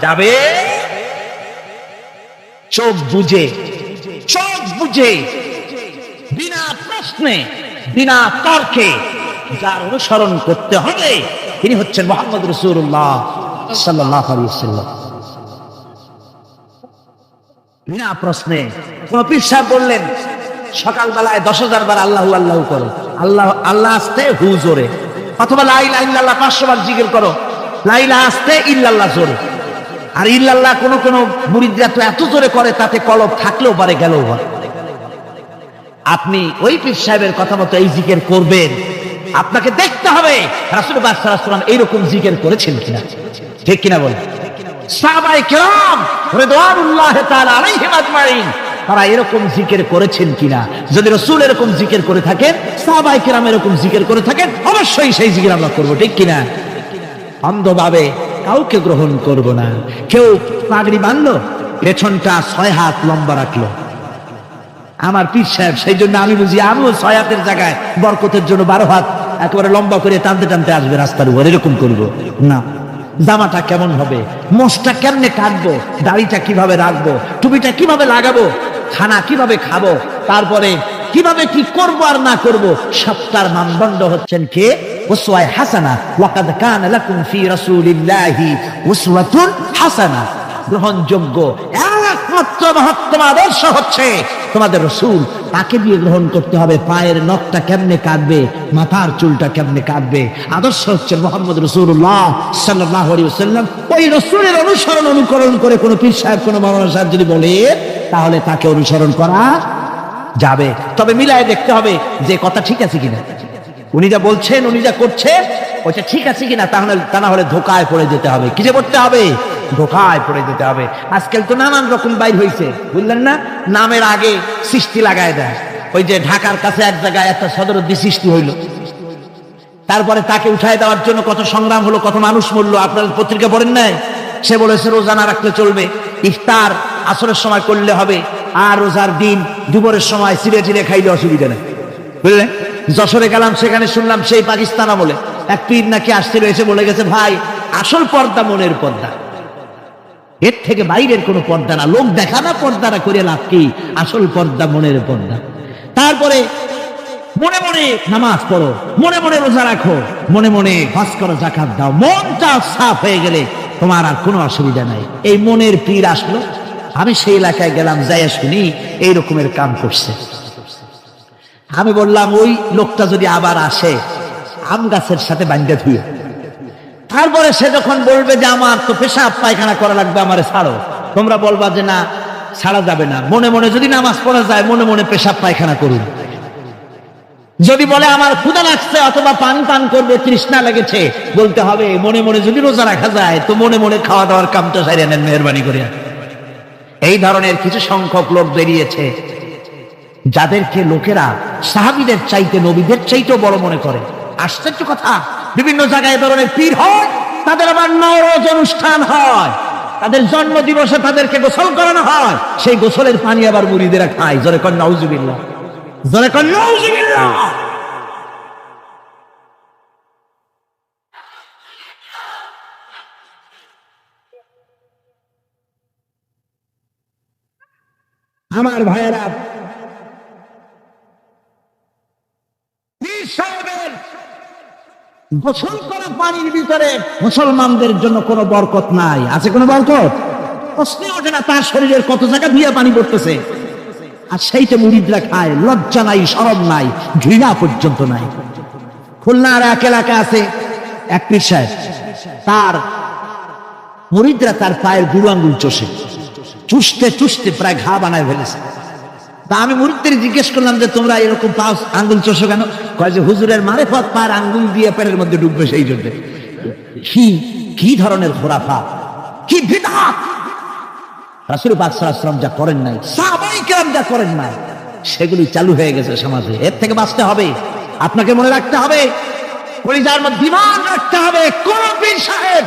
যাবে চোখ বুঝে, চোখ বুঝে, বিনা প্রশ্নে, বিনা তর্কে যার অনুসরণ করতে হবে তিনি হচ্ছেন মুহাম্মদ রাসূলুল্লাহ সাল্লাল্লাহু আলাইহি ওয়াসাল্লাম। বিনা প্রশ্নে। কোন পীর সাহেব বললেন সকালবেলায় 10,000 বার আল্লাহু আল্লাহু করো, আল্লাহ আল্লাহ আসতে হু জোরে, অথবা লা ইলাহা ইল্লাল্লাহ 500 বার জিকির করো, লা ইলাহা আসতে ইল্লাল্লাহ জোরে। আর ইল্লাল্লাহ কোন কোন মুরিদরা তো এত জোরে করে তাতে কলব থাকলেও পারে, গেলেও পারে। আপনি ওই পীর সাহেবের কথা মতো এই জিকির করবেন, আপনাকে দেখতে হবে রাসূলুল্লাহ সাল্লাল্লাহু আলাইহি ওয়াসাল্লাম এইরকম জিকির করেছেন কিনা। ঠিক কিনা বলেন? সাহাবায়ে কেরাম রিদওয়ানুল্লাহি তাআলা আলাইহিম আজমাইন তারা এরকম জিকির করেছেন কিনা। যদি রাসূল এরকম জিকির করে থাকেন, সাহাবায়ে কেরাম এরকম জিকির করে থাকেন, অবশ্যই সেই জিকির আমরা করব। ঠিক কিনা? অন্ধভাবে কাউকে গ্রহণ করব না। কেউ পাগড়ি বাঁধলো, পেছনটা 6 হাত লম্বা রাখলো, আমার পীর সাহেব, সেই জন্য আমি বুঝি আমিও 6 হাতের জায়গায় বরকতের জন্য 12 হাত একেবারে লম্বা করে টানতে টানতে আসবে রাস্তার উপর, এরকম করব না। জামাটা কেমন হবে, মোষটা কেমনে কাটবো, দাড়িটা কিভাবে রাখবো, টুপিটা কিভাবে লাগাবো, খানা কিভাবে খাবো, তারপরে কিভাবে কি করব আর না করব, সবটার মানদণ্ড হচ্ছেন কে? উসওয়ায়ে হাসানা। ওয়াকাদ কানা লাকুম ফি রাসূলিল্লাহি উসওয়াতুন হাসানা। গ্রহণযোগ্য একমাত্র মহত্তম আদর্শ হচ্ছে তোমাদের রাসূল, তাকে দিয়ে গ্রহণ করতে হবে। পায়ের নখটা কেমনে কাটবে, মাথার চুলটা কেমনে কাটবে, আদর্শ হচ্ছে মুহাম্মদ রাসূলুল্লাহ সাল্লাল্লাহু আলাইহি ওয়াসাল্লাম। ওই রাসূলের অনুকরণ করে কোন পীর সাহেব, কোন মাওলানা সাহেব যদি বলে, তাহলে তাকে অনুসরণ করা যাবে। তবে মিলায় দেখতে হবে যে কথা ঠিক আছে কিনা, উনি যা বলছেন, উনি যা করছেন, ওইটা ঠিক আছে কিনা। তা না হলে ধোকায় পড়ে যেতে হবে। কি যে করতে হবে? ধোকায় পড়ে যেতে হবে। আজকাল তো নানান রকম বাইর হয়েছে, বুঝলেন না? নামের আগে সৃষ্টি লাগায় দেয়। ওই যে ঢাকার কাছে এক জায়গায় একটা সদরুদ্দি সৃষ্টি হইল, তারপরে তাকে উঠায় দেওয়ার জন্য কত সংগ্রাম হলো, কত মানুষ মরলো। আপনার পত্রিকা পড়েন নাই? সে বলেছে রোজা না রাখলে চলবে, ইফতার আসরের সময় করলে হবে, আর রোজার দিন দুপুরের সময় চিড়ে চিড়ে খাইলে অসুবিধা নেই, বুঝলেন? যশোরে গেলাম, সেখানে শুনলাম সেই পাকিস্তান আমলে এক পীর নাকি আসছিল, এসে বলে গেছে, ভাই আসল পর্দা মনের পর্দা, এর থেকে বাইরের কোনো পর্দা না। লোক দেখা না পর্দাটা করে লাভ কি? আসল পর্দা মনের পর্দা। তারপরে মনে মনে নামাজ পড়ো, মনে মনে রোজা রাখো, মনে মনে হজ করো, যাকাত দাও। মনটা সাফ হয়ে গেলে তোমার আর কোনো অসুবিধা নাই। এই মনের পীর আসলো, আমি সেই এলাকায় গেলাম, যাইয়া শুনি এই রকমের কাম করছে। আমি বললাম, ওই লোকটা যদি আবার আসে, আম গাছের সাথে বান্ধা ধুয়ে, তারপরে সে যখন বলবে যে আমার তো পেশাব পায়খানা করা লাগবে, আমারে ছাড়ো, তোমরা বলবা যে না, ছাড়া যাবে না। মনে মনে যদি নামাজ পড়া যায়, মনে মনে পেশাব পায়খানা করুন। যদি বলে আমার ক্ষুধা লাগছে অথবা পানি পান করবে, তৃষ্ণা লেগেছে, বলতে হবে মনে মনে যদি রোজা রাখা যায়, তো মনে মনে খাওয়া দাওয়ার কামটা সারিয়ে নেন, মেহরবানি করে। এই ধরনের কিছু সংখ্যক লোক বেরিয়েছে, যাদেরকে লোকেরা সাহাবীদের চাইতে, নবীদের চাইতেও বড় মনে করে। আশ্চর্য কথা, বিভিন্ন জায়গায় ধরনের পীর হয়, তাদের আবার নওরোজ অনুষ্ঠান হয়, তাদের জন্ম দিবসে তাদেরকে গোসল করানো হয়, সেই গোসলের পানি আবার মুরিদেরা খায়। জোরে কর নাউজুবিল্লাহ, জোরে কর নাউজুবিল্লাহ। আমার ভাইয়েরা, গোসল করা পানির ভিতরে মুসলমানদের জন্য কোনো বরকত নাই। আছে কোনো বরকত? প্রশ্নই ওঠে না। তার শরীরের কত জায়গা ধুয়ে পানি পড়তেছে, আর সেইটা মুরিদরা খায়। লজ্জা নাই, শরম নাই, ঘৃণা পর্যন্ত নাই। খুলনার এক এলাকা আছে, এক পীর সাহেব, তার মুরিদরা তার পায়ের বুড়ো আঙ্গুল চষে, চুষতে চুষতে প্রায় ঘা বানায় ফেলেছে। তা আমি মুরিদদের জিজ্ঞেস করলাম যে তোমরা এরকম পাও আঙ্গুল চষো কেন? কয় যে হুজুরের মারেফত পায়ের আঙ্গুল দিয়ে পেটের মধ্যে ঢুকবে, সেই জন্য। কি ধরনের খোরাফাত, কি বিদআত! রাসূল পাক সাল্লাল্লাহু আলাইহি ওয়াসাল্লাম যা করেন নাই, সাহাবায়ে কেরাম যা করেন নাই, সেগুলি চালু হয়ে গেছে সমাজে। এর থেকে বাঁচতে হবে, আপনাকে মনে রাখতে হবে, কলিজার মধ্যে ঈমান রাখতে হবে। কোন পীর সাহেব,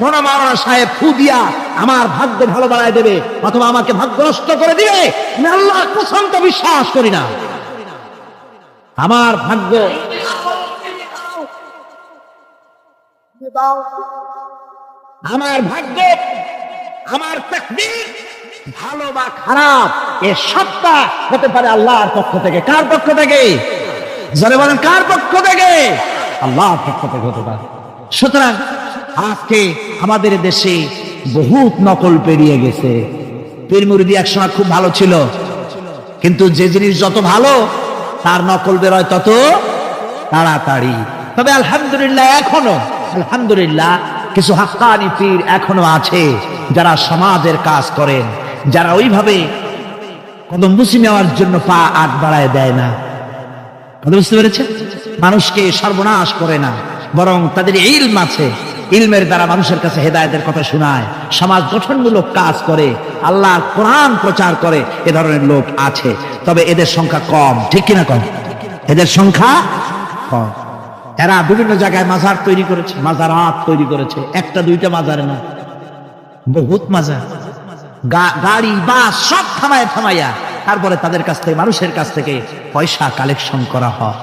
কোন মাওলানা সাহেব ফু দিয়া আমার ভাগ্য ভালো বানায় দেবে অথবা আমাকে ভাগ্য নষ্ট করে দিবে, আমি আল্লাহর কসম তো বিশ্বাস করি না। আমার ভাগ্য, আমার ভাগ্য, আমার তাকদীর, ভালো বা খারাপ, এর সবটা হতে পারে আল্লাহর পক্ষ থেকে। কার পক্ষ থেকে? যারা বলেন কার পক্ষ থেকে? আল্লাহর পক্ষ থেকে হতে পারে। সুতরাং আজকে আমাদের দেশে বহুত নকল পেরিয়ে গেছে। পীর মুরিদি একসময় খুব ভালো ছিল, কিন্তু যে জিনিস যত ভালো, তার নকল বেরোয় তত তাড়াতাড়ি। তবে আলহামদুলিল্লাহ, এখনো আলহামদুলিল্লাহ কিছু হাক্কানি পীর এখনো আছে, যারা সমাজের কাজ করেন, যারা ওইভাবে কদম বুঝি নেওয়ার জন্য পা আট বাড়ায় দেয় না। কথা বুঝতে পেরেছেন? মানুষকে সর্বনাশ করে না, বরং তাদের ইলম আছে, ইলমের দ্বারা মানুষের কাছে হেদায়েতের কথা শোনায়, সমাজ গঠনমূলক কাজ করে, আল্লাহর কোরআন প্রচার করে। এ ধরনের লোক আছে, তবে এদের সংখ্যা কম। ঠিক কিনা? কম, এদের সংখ্যা কম। এরা বিভিন্ন জায়গায় মাজার তৈরি করেছে, মাজারাত তৈরি করেছে, একটা দুইটা মাজারে না, বহুত মাজার, গাড়ি বাস সব থামাইয়া তারপরে তাদের কাছ থেকে, মানুষের কাছ থেকে পয়সা কালেকশন করা হয়।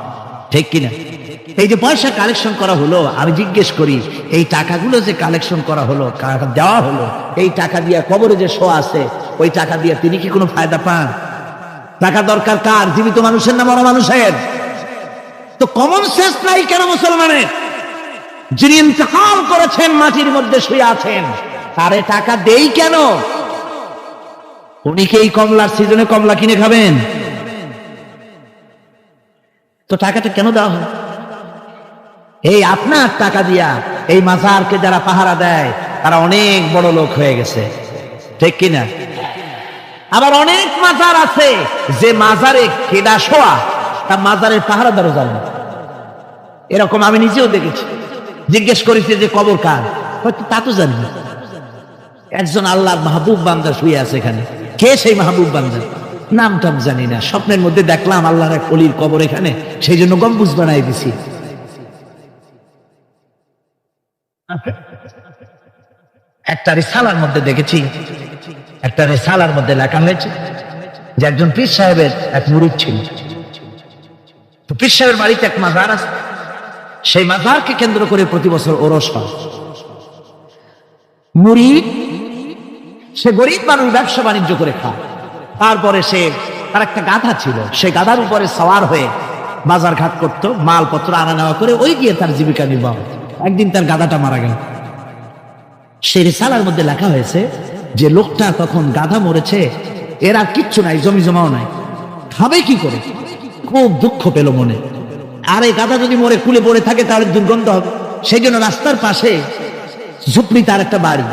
ঠিক কিনা? এই যে পয়সা কালেকশন করা হলো, আমি জিজ্ঞেস করি, এই টাকাগুলো যে কালেকশন করা হলো, দেওয়া হলো, এই টাকা দিয়ে কবরে যে শো আছে, ওই টাকা দিয়ে তিনি কি কোনো ফায়দা পান? টাকা দরকার কার? জীবিত মানুষের না মরা মানুষের? তো কমন সেন্স নাই কেন মুসলমানের? যিনি ইন্তেকাল করেছেন, মাটির মধ্যে শুয়ে আছেন, তারে টাকা দেই কেন? উনি কি এই কমলার সিজনে কমলা কিনে খাবেন? তো টাকাটা কেন দেওয়া হয়? এই আপনার টাকা দিয়া এই মাজারকে যারা পাহারা দেয় তারা অনেক বড় লোক হয়ে গেছে, ঠিক কিনা? আবার অনেক মাজার আছে যে মাজারে কেডা শোয়া তা মাজারের পাহারাদারও জানে না। এরকম আমি নিজেও দেখেছি। জিজ্ঞেস করেছি যে কবর কার, হয়তো তা তো জানি না। একজন আল্লাহর মাহবুব বান্দা শুয়ে আছে এখানে। কে সেই মাহবুব বান্দা? নাম টাম জানি না, স্বপ্নের মধ্যে দেখলাম আল্লাহর এক ওলির কবর এখানে, সেই জন্য গম্বুজ বানাই দিছি। একটা রিসালার মধ্যে দেখেছি, একটা রিসালার মধ্যে লেখা হয়েছে যে একজন পীর সাহেবের এক মুরিদ ছিল। তো পীর সাহেবের বাড়িতে এক মাজার আছে, সেই মাজারকে কেন্দ্র করে প্রতি বছর ওরস হয়। মুরিদ সে গরিব মানুষ, ব্যবসা বাণিজ্য করে খায়। তারপরে সে তার একটা গাধা ছিল, সে গাধার উপরে সওয়ার হয়ে বাজার ঘাট করতো, মালপত্র আনা নেওয়া করে ওই গিয়ে তার জীবিকা নির্বাহ। একদিন তার গাধাটা মারা গেল। সেই রিসালার মধ্যে লেখা হয়েছে যে লোকটা তখন গাধা মরেছে, এর আর কিচ্ছু নাই, জমি জমাও নাই, খাবে কি করে? খুব দুঃখ পেল মনে। আর এই গাধা যদি মরে কুলে পড়ে থাকে তাহলে দুর্গন্ধ হবে। সেই জন্য রাস্তার পাশে ঝুপড়ি তার একটা বাড়ি,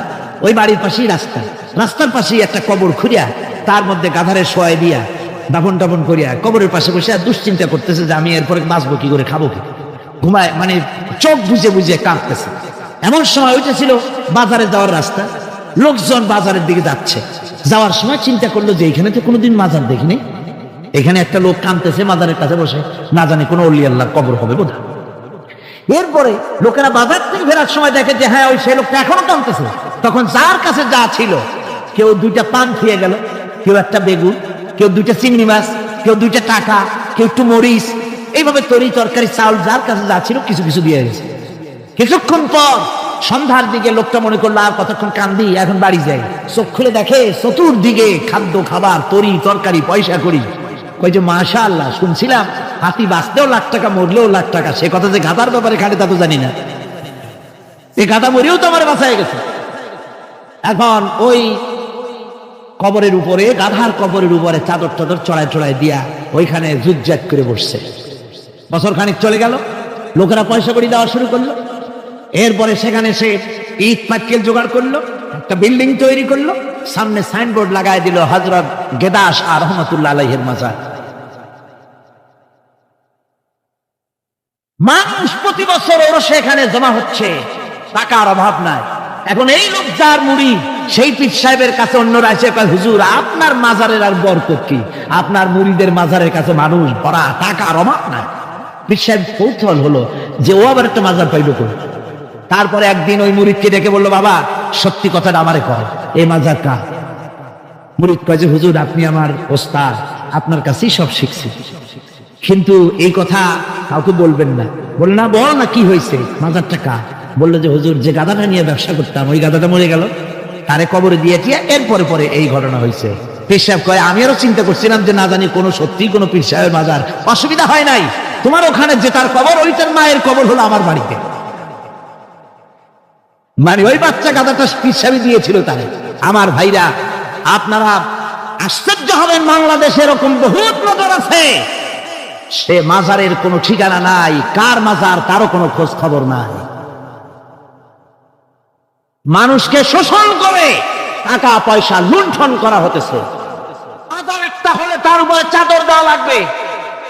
ওই বাড়ির পাশেই রাস্তা, রাস্তার পাশেই একটা কবর খুঁড়িয়া তার মধ্যে গাধারে শোয়াই দিয়া দাফন টাফন করিয়া কবরের পাশে বসে দুশ্চিন্তা করতেছে যে আমি এরপরে বাঁচবো কি করে, খাবো কি, ঘুমায়, মানে চোখ বুঝে বুঝে কাঁদতেছে। এমন সময় ওইটা ছিল বাজারে যাওয়ার রাস্তা, লোকজন বাজারের দিকে যাচ্ছে। যাওয়ার সময় চিন্তা করলো যে এখানে তো কোনোদিন মাজার দেখিনি, এখানে একটা লোক কাঁদতেছে মাজারের কাছে বসে, না জানি কোনো অলি আল্লাহর কবর হবে বোধ হয়। এরপরে লোকেরা বাজার থেকে ফেরার সময় দেখে যে হ্যাঁ ওই সেই লোকটা এখনো কাঁদতেছে। তখন যার কাছে যা ছিল, কেউ 2টা পান খেয়ে গেল, কেউ একটা বেগুন, কেউ 2টা চিংড়ি মাছ, কেউ 2টা টাকা, কেউ একটু মরিচ, এইভাবে তরি তরকারি চাউল যার কাছে যা ছিল কিছু কিছু দিয়ে গেছে। কিছুক্ষণ পর সন্ধ্যার দিকে লোকটা মনে করলো আর কতক্ষণ কান্দি, এখন বাড়ি যাই। চোখ খুলে দেখে চতুর্দিকে খাদ্য খাবার, তরি তরকারি, পয়সা করি। কই যে মাশাআল্লাহ, শুনছিলাম হাতি বাঁচতেও লাখ টাকা, মরলেও লাখ টাকা। সে কথা যে গাধার ব্যাপারে খাটে তা তো জানি না। এই গাধা মরেও তো আমার বাঁচায় গেছে। এখন ওই কবরের উপরে, গাধার কবরের উপরে চাদর টাদর চড়ায় চড়ায় দিয়া ওইখানে জুজ্জাত করে বসছে। বছর খানিক চলে গেল, লোকেরা পয়সা করে দেওয়া শুরু করলো। এরপরে সেখানে সে ইট পাটকেল জোগাড় করলো, একটা বিল্ডিং তৈরি করলো, সামনে সাইনবোর্ড লাগাই দিল হযরত গেদা শাহ রহমাতুল্লাহ আলাইহির মাজার। মানুষ প্রতি বছর ওরসে এখানে জমা হচ্ছে, টাকার অভাব নাই। এখন এই লোক যার মুরিদ, সেই পীর সাহেবের কাছে অন্যরা এসে কয় হুজুর আপনার মাজারের আর বরকত কি, আপনার মুরিদের মাজারের কাছে মানুষ ভরা, টাকার অভাব নাই। পীর সাহেব কৌতূহল হলো যে ও আবার একটা মাজার পাইল কই। তারপরে একদিন ওই মুরিদকে ডেকে বললো বাবা সত্যি কথাটা আমারে কয়, এই মাজার কার? মুরিদ কয় যে হুজুর আপনি আমার ওস্তাদ, আপনার কাছেই সব শিখছি, কিন্তু এই কথা কাউকে বলবেন না। বলল না, বল না কি হয়েছে, মাজারটা কার? বললো যে হুজুর যে গাধাটা নিয়ে ব্যবসা করতাম ওই গাধাটা মরে গেল, তারে কবরে দিয়েছি, এরপরে পরে এই ঘটনা হয়েছে। পীর সাহেব কয় আমি আরো চিন্তা করছিলাম যে না জানি কোনো সত্যি কোনো পীর সাহেবের মাজার, অসুবিধা হয় নাই, তোমার ওখানে যে তার কবর, ওইটার মায়ের কবর হলো আমার বাড়িতে। মানে ওই বাচ্চা গাধাটা পীর সাহেব দিয়েছিল তারে। আমার ভাইরা আপনারা আশ্চর্য হবেন, বাংলাদেশে এরকম বহুত মাজার আছে, সে মাজারের কোনো ঠিকানা নাই, কার মাজার তারও কোনো খোঁজ খবর নাই। মানুষকে শোষণ করে টাকা পয়সা লুণ্ঠন করা হতেছে। মাজার একটা হলে তার উপরে চাদর দেওয়া লাগবে,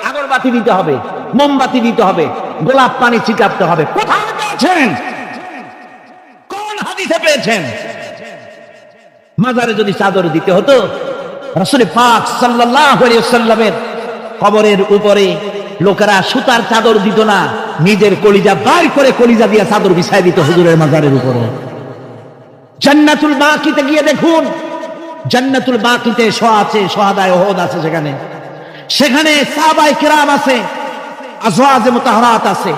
আগরবাতি দিতে হবে, মোমবাতি দিতে হবে, গোলাপ পানি ছিটাতে হবে। কোথায় পেয়েছেন? কোন হাদিসে পেয়েছেন? মাজারে যদি চাদর দিতে হতো, রাসূল পাক সাল্লাল্লাহু আলাইহি ওয়াসাল্লামের কবরের উপরে লোকেরা সুতার চাদর দিত না, নিজের কলিজা বাইর করে কলিজা দিয়ে চাদর বিছায় দিত হুজুরের মাজারের উপরে। জান্নাতুল বাকিতে গিয়ে দেখুন, জান্নাতুল বাকিতে শহাদায়ে উহুদ আছে, সেখানে সাহাবায়ে কেরাম আছে, আজওয়াজে মুতাহহারাত আছে,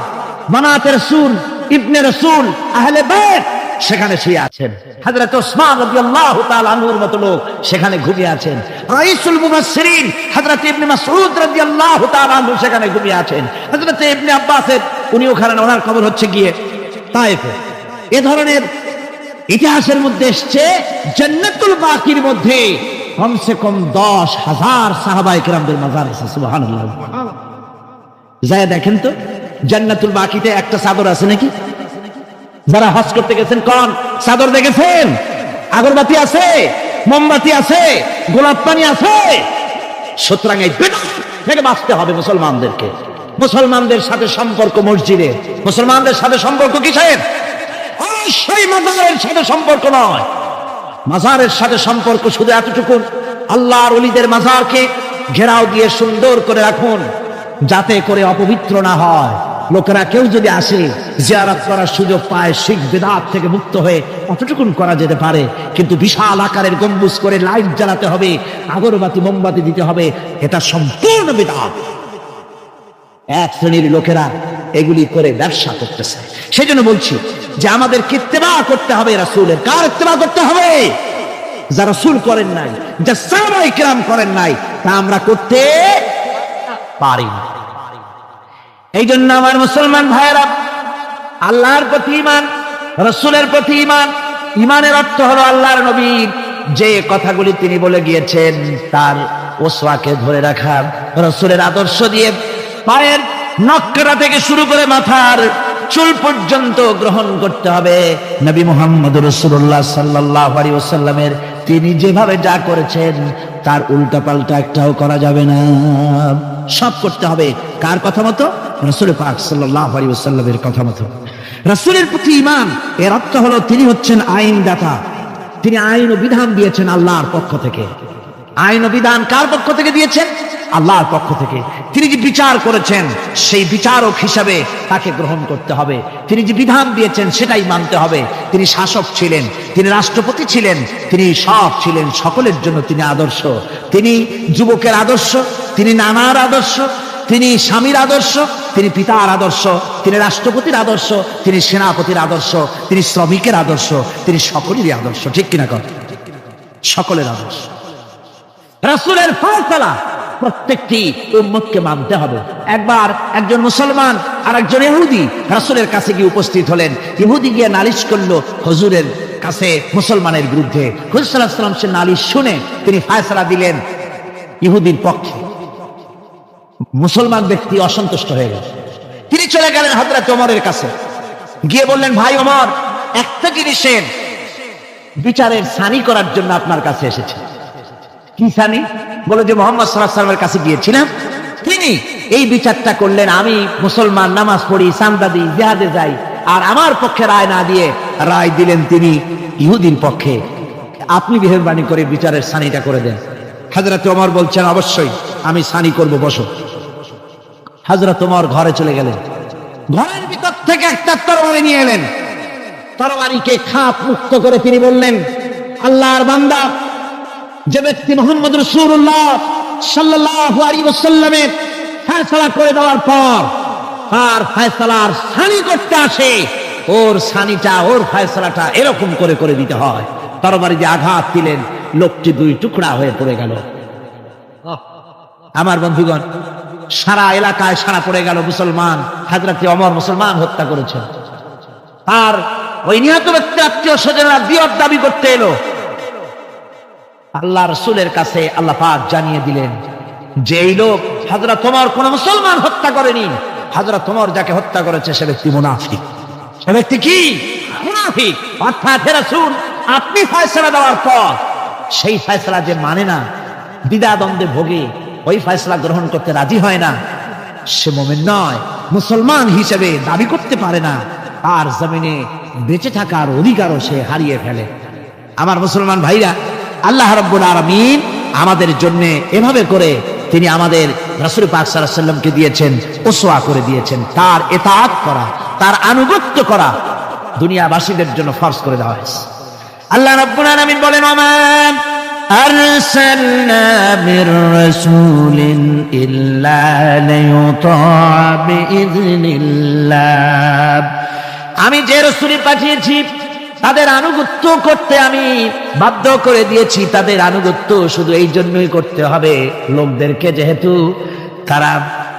বানাতে রাসূল, ইবনে রাসূল, আহলে বাইত সেখানে শুয়ে আছেন। হযরত ওসমান রাদিয়াল্লাহু তাআলা আনহুর মতো লোক সেখানে ঘুমিয়ে আছেন। রাইসুল মুফাসসিরিন হযরত ইবনে মাসউদ রাদিয়াল্লাহু তাআলা আনহু সেখানে ঘুমিয়ে আছেন। হযরত ইবনে আব্বাসের উনি ওখানে, ওনার কবর হচ্ছে গিয়ে তায়েফে। এ ধরনের ইতিহাসের মধ্যে এসছে জান্নাতুল বাকির মধ্যে কমসে কম 10,000 সাহাবায়ে কেরামদের মাজার আছে। সুবহানাল্লাহ। যায় দেখেন তো জান্নাতুল বাকিতে একটা চাদর আছে নাকি? যারা হজ করতে গেছেন কোন চাদর দেখেছেন? আগরবাতি আছে, মোমবাতি আছে, গোলাপ পানি আছে। সুতরাং এই বিদআত থেকে বাঁচতে হবে মুসলমানদেরকে। মুসলমানদের সাথে সম্পর্ক মসজিদে, মুসলমানদের সাথে সম্পর্ক কিসের? অবশ্যই মাজারের সাথে সম্পর্ক নয়। মাজারের সাথে সম্পর্ক শুধু এতটুকু, আল্লাহর ওলিদের মাজারকে ঘেরাও দিয়ে সুন্দর করে রাখুন, যাতে করে অপবিত্র না হয়। লোকেরা কেউ যদি আসে জিয়ারত করার সুযোগ পায়, শিরক বিদআত থেকে মুক্ত হয়ে অতটুকুন করা যেতে পারে। কিন্তু বিশাল আকারের গম্বুজ করে লাইট জ্বালাতে হবে, আগরবাতি মোমবাতি দিতে হবে, এটা সম্পূর্ণ বিদআত। এক শ্রেণীর লোকেরা এগুলি করে ব্যবসা করতেছে। সেই জন্য বলছি যে আমাদের ইত্তেবা করতে হবে রাসূলের। কার ইত্তেবা করতে হবে? যা রাসূল করেন নাই, যা সাহাবায়ে কেরাম করেন নাই, তা আমরা করতে পারি না। এই জন্য আমার মুসলমান ভাইয়েরা, আল্লাহর প্রতি ঈমান, রাসূলের প্রতি ঈমান। ঈমানের অর্থ হলো আল্লাহর নবীর যে কথাগুলি তিনি বলে গিয়েছেন তার ওসওয়াকে ধরে রাখা, রাসূলের আদর্শ দিয়ে পায়ের নখকাটা থেকে শুরু করে মাথার চুল পর্যন্ত গ্রহণ করতে হবে। নবী মুহাম্মদ রাসূলুল্লাহ সাল্লাল্লাহু আলাইহি ওয়াসাল্লামের তিনি যেভাবে যা করেছেন তার উল্টা পাল্টা একটাও করা যাবে না, সব করতে হবে কার কথা মতো? রাসূল পাক সাল্লাল্লাহু আলাইহি ওয়াসাল্লামের কথা মতো। রাসূলের প্রতি ঈমান এর অর্থ হলো তিনি হচ্ছেন আইনদাতা। তিনি আইন ও বিধান দিয়েছেন আল্লাহর পক্ষ থেকে। আইন ও বিধান কার পক্ষ থেকে দিয়েছেন? আল্লাহর পক্ষ থেকে। তিনি যে বিচার করেছেন সেই বিচারক হিসাবে তাকে গ্রহণ করতে হবে। তিনি যে বিধান দিয়েছেন সেটাই মানতে হবে। তিনি শাসক ছিলেন, তিনি রাষ্ট্রপতি ছিলেন, তিনি সব ছিলেন, সকলের জন্য তিনি আদর্শ। তিনি যুবকের আদর্শ, তিনি নানার আদর্শ, তিনি স্বামীর আদর্শ, তিনি পিতার আদর্শ, তিনি রাষ্ট্রপতির আদর্শ, তিনি সেনাপতির আদর্শ, তিনি শ্রমিকের আদর্শ, তিনি সকলেরই আদর্শ। ঠিক কিনা কথা? সকলের আদর্শ। রাসূলের ফয়সালা প্রত্যেকটি উম্মতকে মানতে হবে। একবার একজন মুসলমান আর একজন ইহুদি রাসূলের কাছে গিয়ে উপস্থিত হলেন। ইহুদি গিয়ে নালিশ করলো হুজুরের কাছে মুসলমানের বিরুদ্ধে। হুজুর সাল্লাল্লাহু আলাইহি ওয়াসাল্লাম সে নালিশ শুনে তিনি ফয়সালা দিলেন ইহুদির পক্ষে। মুসলমান ব্যক্তি অসন্তুষ্ট হয়ে গেল। তিনি চলে গেলেন হযরত ওমরের কাছে, গিয়ে বললেন, ভাই ওমর, একটা জিনিসের বিচারের সানি করার জন্য আপনার কাছে এসেছে। কি সানি? বলে যে মুহাম্মদ সাল্লাল্লাহু আলাইহি ওয়াসাল্লামের কাছে গিয়েছিলাম, তিনি এই বিচারটা করলেন, আমি মুসলমান, নামাজ পড়ি, চাঁদা দিই, জিহাদে যাই, আর আমার পক্ষে রায় না দিয়ে রায় দিলেন তিনি ইহুদির পক্ষে। আপনি মেহেরবানি করে বিচারের সানিটা করে দেন। হযরত ওমর বলছেন, অবশ্যই আমি সানি করব, বসো। হযরত ওমর ঘরে চলে গেলেন। ঘরের ভিতর থেকে একটা তরবারি নিয়ে এলেন। তরবারিকে খাপ মুক্ত করে তিনি বললেন, আল্লাহর বান্দা, যে ব্যক্তি মুহাম্মদ রাসূলুল্লাহ সাল্লাল্লাহু আলাইহি ওয়াসাল্লামের ফয়সালা করে দেওয়ার পর আর ফয়সালার সানি করতে আসে, ওর সানিটা, ওর ফয়সালাটা এরকম করে করে দিতে হয়। তরবারি দিয়ে আঘাত দিলেন, লোকটি দুই টুকরা হয়ে পড়ে গেল। আমার বন্ধুগণ, সারা এলাকায় সারা পড়ে গেল, মুসলমান। হযরত ওমর মুসলমান হত্যা করেছেন। আর ওই নিহত ব্যক্তির আত্মীয় স্বজনরা দিয়ত দাবি করতে এলো। আল্লাহ রাসূলের কাছে আল্লাহ পাক জানিয়ে দিলেন যে এই লোক হযরত ওমর কোন মুসলমান হত্যা করেনি। হযরত ওমর যাকে হত্যা করেছে সে ব্যক্তি মুনাফিক। সে ব্যক্তি কি? মুনাফিক। অর্থাৎ হে রাসূল, আপনি ফয়সালা দেওয়ার পর সেই ফয়সালা যে মানে না, দ্বিধাদ্বন্দ্বে ভোগে, ওই ফয়সালা গ্রহণ করতে রাজি হয় না, সে মুমিন নয়, মুসলমান হিসেবে দাবি করতে পারে না, আর জমিনে বেঁচে থাকার অধিকারও সে হারিয়ে ফেলে। আমার মুসলমান ভাইরা, আল্লাহ রাব্বুল আলামিন আমাদের জন্য এভাবে করে তিনি আমাদের রাসূল পাক সাল্লাল্লাহু আলাইহি ওয়াসাল্লামকে দিয়েছেন, উসওয়া করে দিয়েছেন। তার ইতাআত করা, তার আনুগত্য করা দুনিয়াবাসীদের জন্য ফরজ করে দেওয়া হয়েছে। আল্লাহ রাব্বুল আলামিন বলেন, ওমান আরসালনা মির রাসূলিন ইল্লা লিয়ুতা বিইذনিল্লাহ। আমি যে রাসূল পাঠিয়েছি তাদের আনুগত্য করতে আমি বাধ্য করে দিয়েছি। তাদের আনুগত্য শুধু এই জন্যই করতে হবে লোকদেরকে, যেহেতু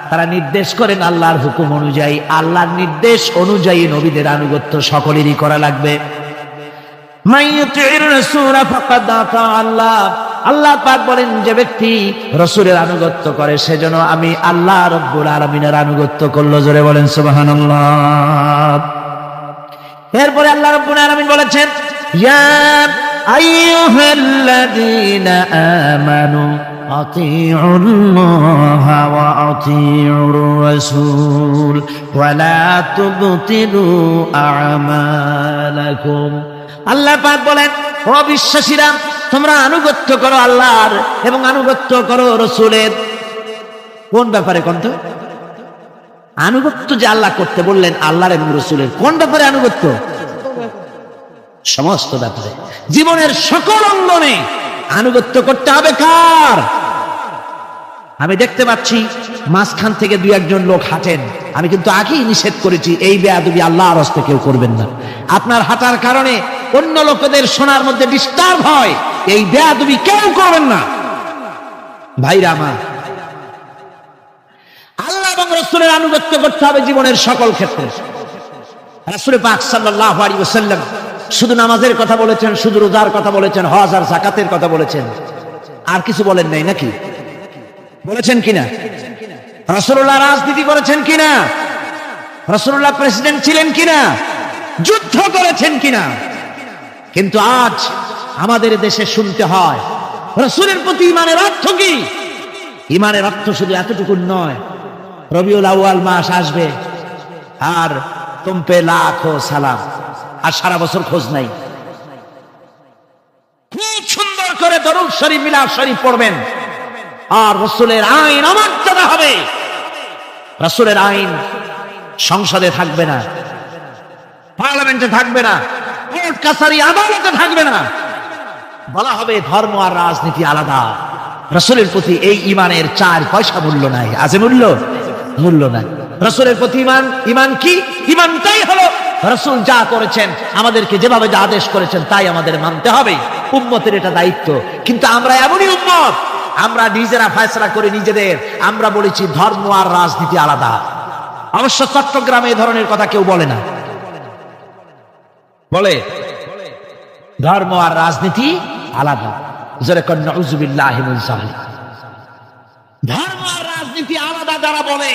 তারা নির্দেশ করেন আল্লাহর হুকুম অনুযায়ী। আল্লাহর নির্দেশ অনুযায়ী নবীদের আনুগত্য সকলেরই করা লাগবে। মাইয়ুতির রাসূল ফাকাদ আতা আল্লাহ, আল্লাহ পাক বলেন যে ব্যক্তি রাসূলের আনুগত্য করে সেজন্য আমি আল্লাহ রাব্বুল আলামিনের আনুগত্য করলো। জোরে বলেন সুবহানাল্লাহ। এরপরে আল্লাহ রাব্বুল আলামিন বলেছেন ইয়া আইয়ুহাল্লাযীনা আমানু আতিউল্লাহা ওয়া আতিউর রাসূল ওয়া লা তুবতিলু আমালাকুম। আল্লাহ পাক বলেন ও বিশ্বাসীরা তোমরা আনুগত্য করো আল্লাহর এবং আনুগত্য করো রাসূলের। কোন ব্যাপারে কোন তো আনুগত্য যে আল্লাহ করতে বললেন আল্লাহর এবং রাসূলের, কোন ব্যাপারে আনুগত্য? সমস্ত ব্যাপারে, জীবনের সকল অঙ্গনে আনুগত্য করতে হবে। কার? আমি দেখতে পাচ্ছি মাঝখান থেকে দুই একজন লোক হাঁটেন, আমি কিন্তু আগেই নিষেধ করেছি এই বেয়াদবি আল্লাহর হস্তে কেউ করবেন না। আপনার হাঁটার কারণে অন্য লোকেদের শোনার মধ্যে ডিস্টার্ব হয়, এই বেয়াদবি কেউ করবেন না। ভাইরা আমার, আল্লাহ এবং রাসূলের আনুগত্য করতে হবে জীবনের সকল ক্ষেত্রে। রাসূল পাক সাল্লাল্লাহু আলাইহি ওয়াসাল্লাম শুধু নামাজের কথা বলেছেন, শুধু রোজার কথা বলেছেন, হজ আর যাকাতের কথা বলেছেন, আর কিছু বলেন নাই নাকি? বলেছেন কিনা? রাসূলুল্লাহ রাজনীতি করেছেন কিনা? রাসূলুল্লাহ প্রেসিডেন্ট ছিলেন কিনা? যুদ্ধ করেছেন কিনা? কিন্তু আজ আমাদের দেশে শুনতে হয় রাসূলের প্রতি ঈমানের অর্থ কি? ঈমানের অর্থ শুধু এতটুকু নয়, রবিউল আউয়াল মাস আসবে আর তুম পে লাখো সালাম, আর সারা বছর খোঁজ নাই। খুব সুন্দর করে দরুদ শরীফ মিলাদ শরীফ পড়বেন, আর রাসূলের আইন অমর্যাদা হবে। রাসূলের আইন সংসদে থাকবে না, পার্লামেন্টে থাকবে না, কোর্ট কাছারি আদালতে থাকবে না। বলা হবে ধর্ম আর রাজনীতি আলাদা। রাসূলের প্রতি এই ঈমানের 4 পয়সা মূল্য নাই। আছে মূল্য? মূল্য নাই। রাসূলের প্রতি ঈমান, ঈমান কি? ঈমানটাই হলো রাসূল যা করেছেন, আমাদেরকে যেভাবে যা আদেশ করেছেন তাই আমাদের মানতে হবে। উম্মতের এটা দায়িত্ব। কিন্তু আমরা এমনই উম্মত, আমরা নিজেরা ফয়সালা করে নিজেদের, আমরা বলেছি ধর্ম আর রাজনীতি আলাদা। অবশ্য চট্টগ্রামে এই ধরনের কথা কেউ বলে না, বলে ধর্ম আর রাজনীতি আলাদা। জোরে কোন নাউযুবিল্লাহি মিন যালিক। ধর্ম আর রাজনীতি আলাদা যারা বলে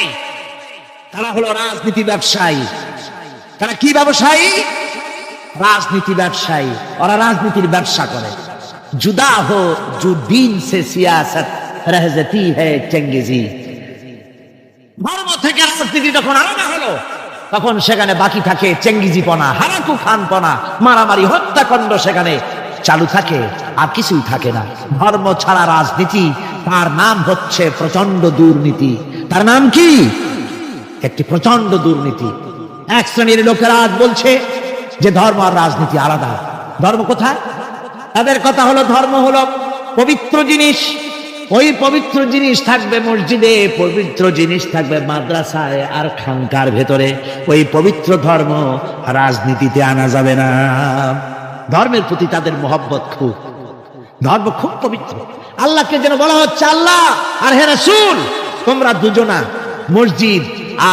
তারা হলো রাজনীতি ব্যবসায়ী। তারা কি ব্যবসায়ী? রাজনীতি ব্যবসায়ী। ওরা রাজনীতির ব্যবসা করে। जुदा हो जो दीन से सियासत रह जाती है चंगेजी। ধর্ম থেকে রাজনীতি যখন আলাদা হলো তখন সেখানে বাকি থাকে চেঙ্গিজিপনা, হারাকু খানপনা, মারামারি, হত্যাকাণ্ড সেখানে চালু থাকে, আর কিছুই থাকে না। ধর্ম ছাড়া রাজনীতি, তার নাম হচ্ছে প্রচন্ড দুর্নীতি। তার নাম কি? একটি প্রচন্ড দুর্নীতি। এক শ্রেণীর লোকেরা আজ বলছে যে ধর্ম আর রাজনীতি আলাদা। ধর্ম কোথায়? তাদের কথা হলো ধর্ম হলো পবিত্র জিনিস, ওই পবিত্র জিনিস থাকবে মসজিদে, পবিত্র জিনিস থাকবে মাদ্রাসায় আর খানকার ভেতরে। ওই পবিত্র ধর্ম রাজনীতিতে আনা যাবে না। ধর্মের প্রতি তাদের মহব্বত খুব, ধর্ম খুব পবিত্র। আল্লাহকে যেন বলা হচ্ছে আল্লাহ আর হে রাসূল তোমরা দুজনা মসজিদ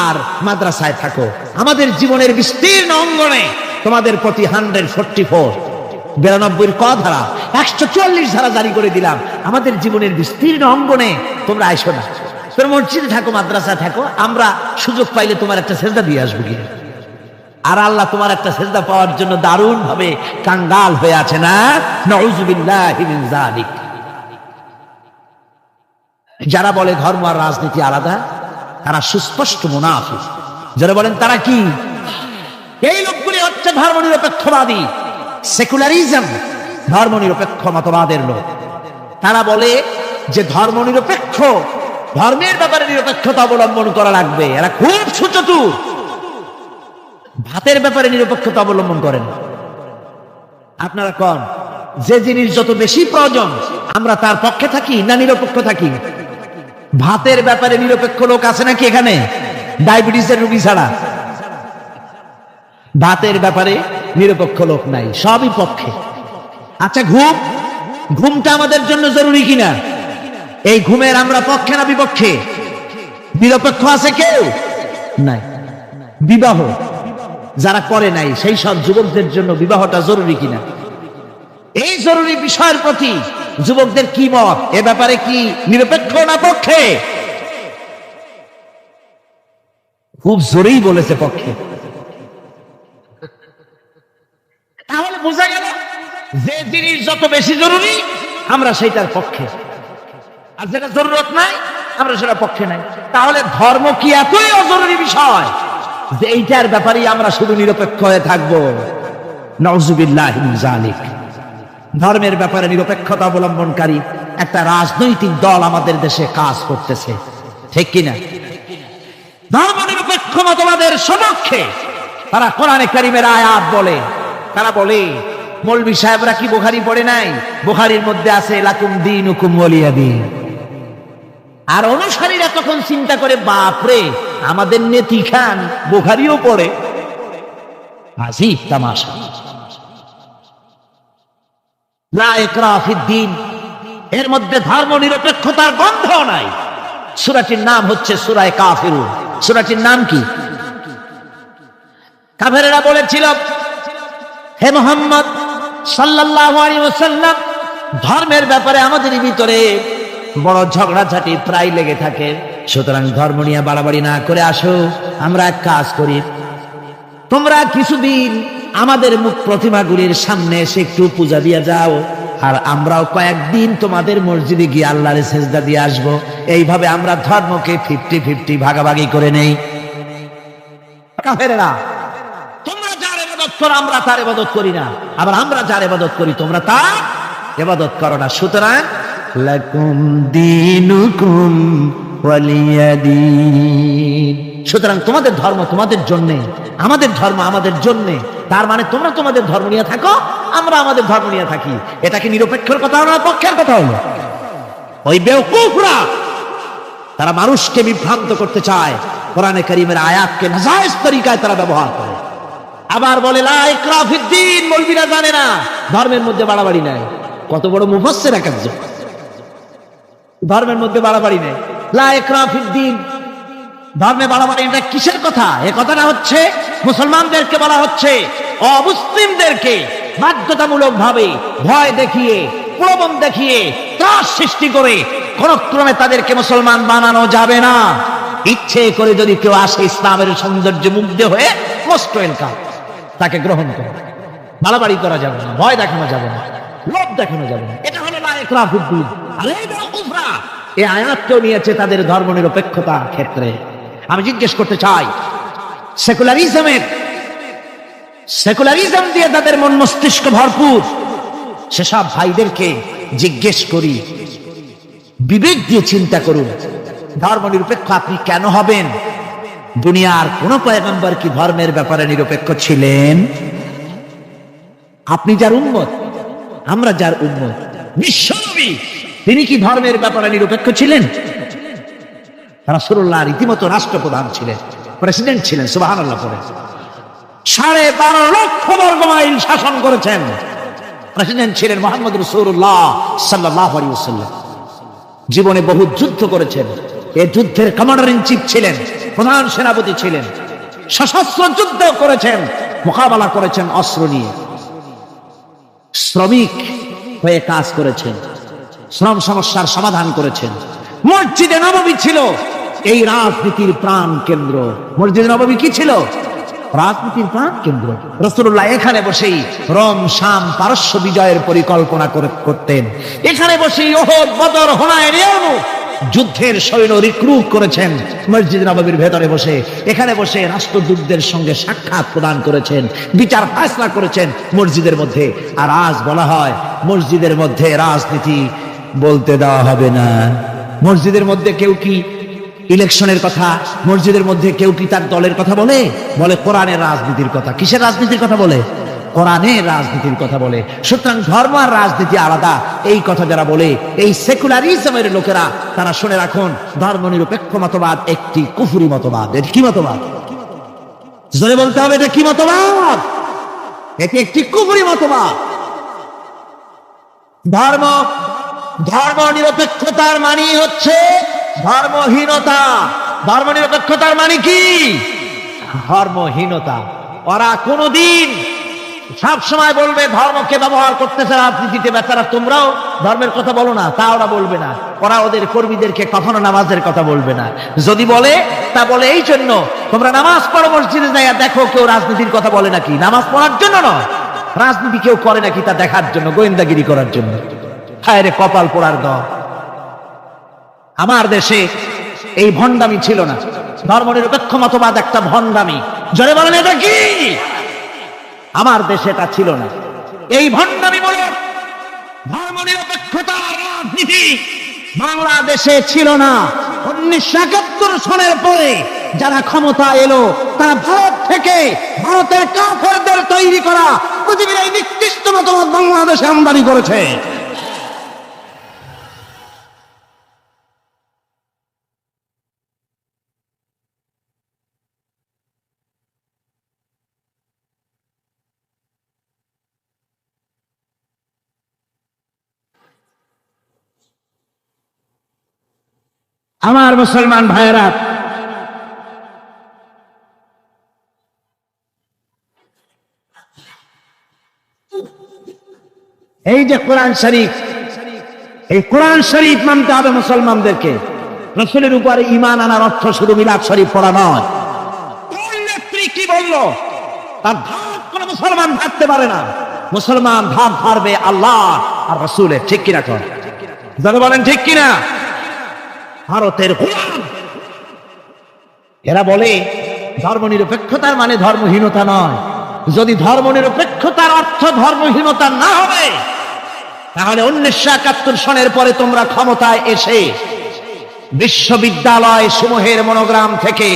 আর মাদ্রাসায় থাকো, আমাদের জীবনের বিস্তীর্ণ অঙ্গনে তোমাদের প্রতি 144 92 ক ধারা 144 ধারা জারি করে দিলাম। আমাদের জীবনের বিস্তীর্ণ অঙ্গনে তোমরা আইসো না, তোমরা মসজিদে থাকো, মাদ্রাসা থাকো, আমরা সুযোগ পাইলে তোমার একটা সেজদা দিয়ে আসবো কি। আর আল্লাহ তোমার একটা সেজদা পাওয়ার জন্য দারুণ ভাবে কাঙ্গাল হয়ে আছে না? নাউযুবিল্লাহি মিন যালিক। যারা বলে ধর্ম আর রাজনীতি আলাদা তারা সুস্পষ্ট মুনাফিক। যারা বলেন তারা কি? এই লোকগুলি হচ্ছে ধর্মনিরপেক্ষবাদী, সেকুলারিজম, ধর্মনিরপেক্ষ মতবাদের লোক। তারা বলে যে ধর্মনিরপেক্ষ, ধর্মের ব্যাপারে নিরপেক্ষতা অবলম্বন করা লাগবে। এরা খুব সুচতুর। ভাতের ব্যাপারে নিরপেক্ষতা অবলম্বন করেন। আপনারা কোন যে জিনিস যত বেশি প্রয়োজন আমরা তার পক্ষে থাকি না নিরপেক্ষ থাকি? ভাতের ব্যাপারে নিরপেক্ষ লোক আছে নাকি এখানে? ডায়াবেটিসের রোগী ছাড়া ভাতের ব্যাপারে নিরপেক্ষ লোক নাই, সবই পক্ষে। আচ্ছা ঘুম, ঘুমটা আমাদের জন্য জরুরি কিনা? এই ঘুমের আমরা পক্ষে না বিপক্ষে? নিরপেক্ষ আছে কেউ নাই। বিবাহ যারা করে নাই সেই সব যুবকদের জন্য বিবাহটা জরুরি কিনা? এই জরুরি বিষয়ের প্রতি যুবকদের কি মত এ ব্যাপারে? কি নিরপেক্ষ না পক্ষে? খুব জোরেই বলেছে পক্ষে। তাহলে বোঝা গেল যে জিনিস যত বেশি জরুরি আমরা সেইটার পক্ষে, আর যেটা জরুরত নাই আমরা সেটা পক্ষে নাই। তাহলে ধর্ম কি এতই অজরুরি বিষয় যে এইটার ব্যাপারে আমরা শুধু নিরপেক্ষ হয়ে থাকবো? নাউযুবিল্লাহি মিন যালিক। ধর্মের ব্যাপারে নিরপেক্ষতা অবলম্বনকারী একটা রাজনৈতিক দল আমাদের দেশে কাজ করতেছে, ঠিক কিনা? ধর্ম নিরপেক্ষ মতবাদের সপক্ষে তারা কোরআনে কারীমের আয়াত বলে, তারা বলে মৌলভী সাহেবরা কি বুখারী পড়ে নাই? বুখারীর মধ্যে আছে লাকুম দীনুকুম ওয়ালিয়া দীন। আর অনুসারীরা তখন চিন্তা করে, বাপরে আমাদের নেতি খান বুখারীও পড়ে, আজীব তামাশা। লা ইকরাহা ফিদ্দীন, এর মধ্যে ধর্ম নিরপেক্ষতার গন্ধ নাই। সূরাটির নাম হচ্ছে সূরা কাফিরুন। সূরাটির নাম কি? কাফেরেরা বলেছিল, হে মুহাম্মদ সাল্লাল্লাহু আলাইহি ওয়াসাল্লাম, ধর্মের ব্যাপারে আমাদের ভিতরে বড় ঝগড়াঝাটি প্রায় লেগে থাকে, সুতরাং ধর্ম নিয়ে বাড়াবাড়ি না করে আসো, আমরা এক কাজ করি, তোমরা কিছুদিন আমাদের মুখ প্রতিমাগুলির সামনে এসে একটু পূজা দিয়ে যাও, আর আমরাও কয়েকদিন তোমাদের মসজিদে গিয়ে আল্লাহর সেজদা দিয়ে আসবো। এইভাবে আমরা ধর্মকে 50-50 ভাগাভাগি করে নেই। কাফেরেরা, তোমরা যার ইবাদত করো আমরা তার ইবাদত করি না, আবার আমরা যার ইবাদত করি তোমরা তার ইবাদত করো না, সুতরাং লাকুম দীনুকুম ওয়ালিয়া দীন। সুতরাং তোমাদের ধর্ম তোমাদের জন্য, আমাদের ধর্ম আমাদের জন্য। তার মানে তোমরা তোমাদের ধর্ম নিয়ে থাকো, আমরা আমাদের ধর্ম নিয়ে থাকি। এটা কি নিরপেক্ষের কথা না পক্ষের কথা হলো? ওই বেওকুফরা তারা মানুষকে বিভ্রান্ত করতে চায়, কোরআনে কারীমের আয়াতকে নাজায়েজ তরিকায় তারা ব্যবহার করে। আবার বলে লা ইকরাহা ফিদ্দীন, মৌলবীরা জানে না ধর্মের মধ্যে বাড়াবাড়ি নাই। কত বড় মুফাসসির একজন, ধর্মের মধ্যে বাড়াবাড়ি নেই। লা ইকরাহা ফিদ্দীন, ধর্মে বাড়াবাড়ি এটা কিসের কথা? এ কথাটা হচ্ছে মুসলমানদেরকে বলা হচ্ছে, অমুসলিমদেরকে বাধ্যতামূলক ভাবে ভয় দেখিয়ে, প্রলোভন দেখিয়ে, ত্রাস সৃষ্টি করে কোন ক্রমে তাদেরকে মুসলমান বানানো যাবে না। ইচ্ছে করে যদি কেউ আসে ইসলামের সৌন্দর্যে মুগ্ধ হয়ে, মোস্ট ওয়েলকাম, তাকে গ্রহণ করে। বাড়াবাড়ি করা যাবে না, ভয় দেখানো যাবে না, লোভ দেখানো যাবে না। এটা হলো লা ইকরাহা ফিদ্দীন। আর এই বেওকুফরা এই আয়াতকেও নিয়েছে তাদের ধর্ম নিরপেক্ষতা ক্ষেত্রে। আমি জিজ্ঞেস করতে চাই, সেকুলারিজম দিয়ে তাদের মন মস্তিষ্ক ভরপুর সেসব ভাইদেরকে জিজ্ঞেস করি, বিবেক দিয়ে চিন্তা করুন, ধর্ম নিরপেক্ষ আপনি কেন হবেন? দুনিয়ার কোন পয়গম্বর কি ধর্মের ব্যাপারে নিরপেক্ষ ছিলেন? আপনি যার উম্মত, আমরা যার উম্মত, বিশ্বনবী তিনি কি ধর্মের ব্যাপারে নিরপেক্ষ ছিলেন? রাসূলুল্লাহ রীতিমতো রাষ্ট্রপ্রধান ছিলেন, প্রেসিডেন্ট ছিলেন, সুবহানাল্লাহ পড়ে 12.5 লক্ষ বর্গ মাইল শাসন করেছেন। প্রেসিডেন্ট ছিলেন মুহাম্মদ রাসূলুল্লাহ সাল্লাল্লাহু আলাইহি ওয়াসাল্লাম। জীবনে বহু যুদ্ধ করেছেন, এই যুদ্ধের কমান্ডার ইন চিফ ছিলেন, প্রধান সেনাপতি ছিলেন, সশস্ত্র যুদ্ধ করেছেন, মোকাবেলা করেছেন অস্ত্র নিয়ে, শ্রমিক হয়ে কাজ করেছেন, শ্রম সমস্যার সমাধান করেছেন। মসজিদে নববী ছিল এই রাজনীতির প্রাণ কেন্দ্র। মসজিদে নববী কি ছিল? রাজনীতির প্রাণ কেন্দ্র। রাসূলুল্লাহ এখানে বসেই রোম, শাম, পারস্য বিজয়ের পরিকল্পনা করতেন। এখানে বসেই উহুদ, বদর, হুনাইন, ইয়ারমুক যুদ্ধের সৈন্য রিক্রুট করেছেন মসজিদ নববীর ভেতরে বসে। এখানে বসে রাষ্ট্রদূতদের সঙ্গে সাক্ষাৎ প্রদান করেছেন, বিচার ফয়সালা করেছেন মসজিদের মধ্যে। আর আজ বলা হয় মসজিদের মধ্যে রাজনীতি বলতে দেওয়া হবে না। মসজিদের মধ্যে কেউ কি ইলেকশনের কথা, মসজিদের মধ্যে কেউ কি তার দলের কথা বলে? বলে কোরআনের রাজনীতির কথা। কিসের রাজনীতির কথা বলে? কোরআনের রাজনীতির কথা বলে। সুতরাং ধর্ম আর রাজনীতি আলাদা, এই কথা যারা বলে, এই সেকুলারিজমের লোকেরা, তারা শুনে রাখুন, ধর্ম নিরপেক্ষ মতবাদ একটি কুফরি মতবাদ। এটি কি মতবাদ? জোরে বলতে হবে, এটা কি মতবাদ? এটি একটি কুফরি মতবাদ। ধর্ম নিরপেক্ষতার মানে হচ্ছে ধর্মহীনতা। ধর্ম নিরপেক্ষতার মানে কি? ধর্মহীনতা। ওরা কোনদিন সব সময় বলবে ধর্মকে ব্যবহার করতেছে রাজনীতিতে, বেচারা তোমরাও ধর্মের কথা বলো না, তা ওরা বলবে না। ওরা ওদের কর্মীদেরকে কখনো নামাজের কথা বলবে না। যদি বলে তা বলে এই জন্য, তোমরা নামাজ পড়ো মসজিদে যাইয়া দেখো কেউ রাজনীতির কথা বলে নাকি। নামাজ পড়ার জন্য নয়, রাজনীতি কেউ করে নাকি তা দেখার জন্য, গোয়েন্দাগিরি করার জন্য। হায় রে কপাল পোড়ার দল। আমার দেশে এই ভণ্ডামি ছিল না। ধর্মনিরপেক্ষ মতবাদ একটা ভণ্ডামি। জোরে বলেন এটা কি? আমার দেশে এটা ছিল না। এই ভণ্ডামি বলে ধর্মনিরপেক্ষতার রাজনীতি বাংলাদেশে ছিল না। 1971 সনের পরে যারা ক্ষমতা এলো তারা ভারত থেকে, ভারতের কাফেরদের তৈরি করা পৃথিবীর এই নিকৃষ্ট মতবাদ বাংলাদেশে আমদানি করেছে। আমার মুসলমান ভাইয়েরা, এই যে কোরআন শরীফ, এই কোরআন শরীফ মানতে হবে মুসলমানদেরকে। রাসূলের উপরে ঈমান আনার অর্থ শুধু মিলাদ শরীফ পড়া নয়। কোন নেত্রী কি বলল তার ধার কোন মুসলমান ভাবতে পারে না। মুসলমান ধার ধারবে আল্লাহ আর রাসূলের। ঠিক কিনা? কর যারা বলেন ঠিক কিনা? ভারতের গোলাম এরা বলে ধর্মনিরপেক্ষতার মানে ধর্মহীনতা নয়। যদি ধর্মনিরপেক্ষতার অর্থ ধর্মহীনতা না হবে, তাহলে 1971 সনের পরে তোমরা ক্ষমতায় এসে বিশ্ববিদ্যালয় সমূহের মনোগ্রাম থেকে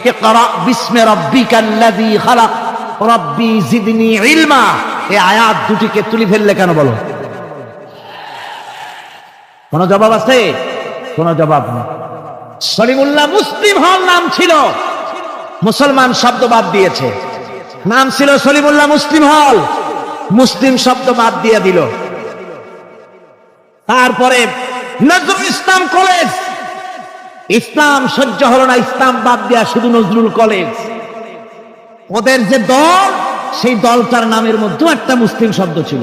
ইকরা বিসমি রাব্বিকাল্লাযী খালাক রাব্বি জিদনি ইলমা এই আয়াত দুটিকে তুলে ফেললে কেন বলো? কোন জবাব আছে? কোন জবাব নেই। সলিমুল্লাহ মুসলিম হল নাম ছিল, মুসলমান শব্দ বাদ দিয়েছে। নাম ছিল সলিমুল্লাহ মুসলিম হল, মুসলিম শব্দ বাদ দিয়ে দিল। তারপরে নজরুল ইসলাম কলেজ, ইসলাম সহ্য হলো না, ইসলাম বাদ দেয়া শুধু নজরুল কলেজ। ওদের যে দল, সেই দলটার নামের মধ্যেও একটা মুসলিম শব্দ ছিল।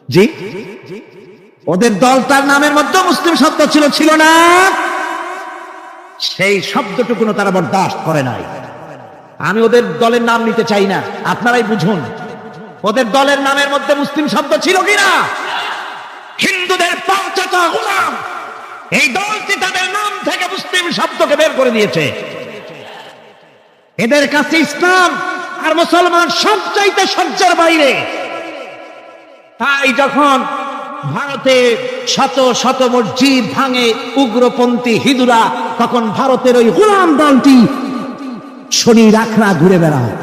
জি, ওদের দলটার নামের মধ্যে মুসলিম শব্দ ছিল, ছিল না? সেই শব্দটুকুনো তারা বরদাস্ত করে নাই। আমি ওদের দলের নাম নিতে চাই না, আপনারাই বুঝুন ওদের দলের নামের মধ্যে মুসলিম শব্দ ছিল কিনা। হিন্দুদের পাঁচটা গোলাম এই দলটি তাদের নাম থেকে মুসলিম শব্দকে বের করে দিয়েছে। এদের কাছে ইসলাম আর মুসলমান সবচাইতে সহ্যের বাইরে। তাই যখন ভারতে শত শত মসজিদ ভাঙে উগ্রপন্থী হিন্দুরা, তখন ভারতের ওই গোলাম দলটি শনি রাখরা ঘুরে বেড়ায়।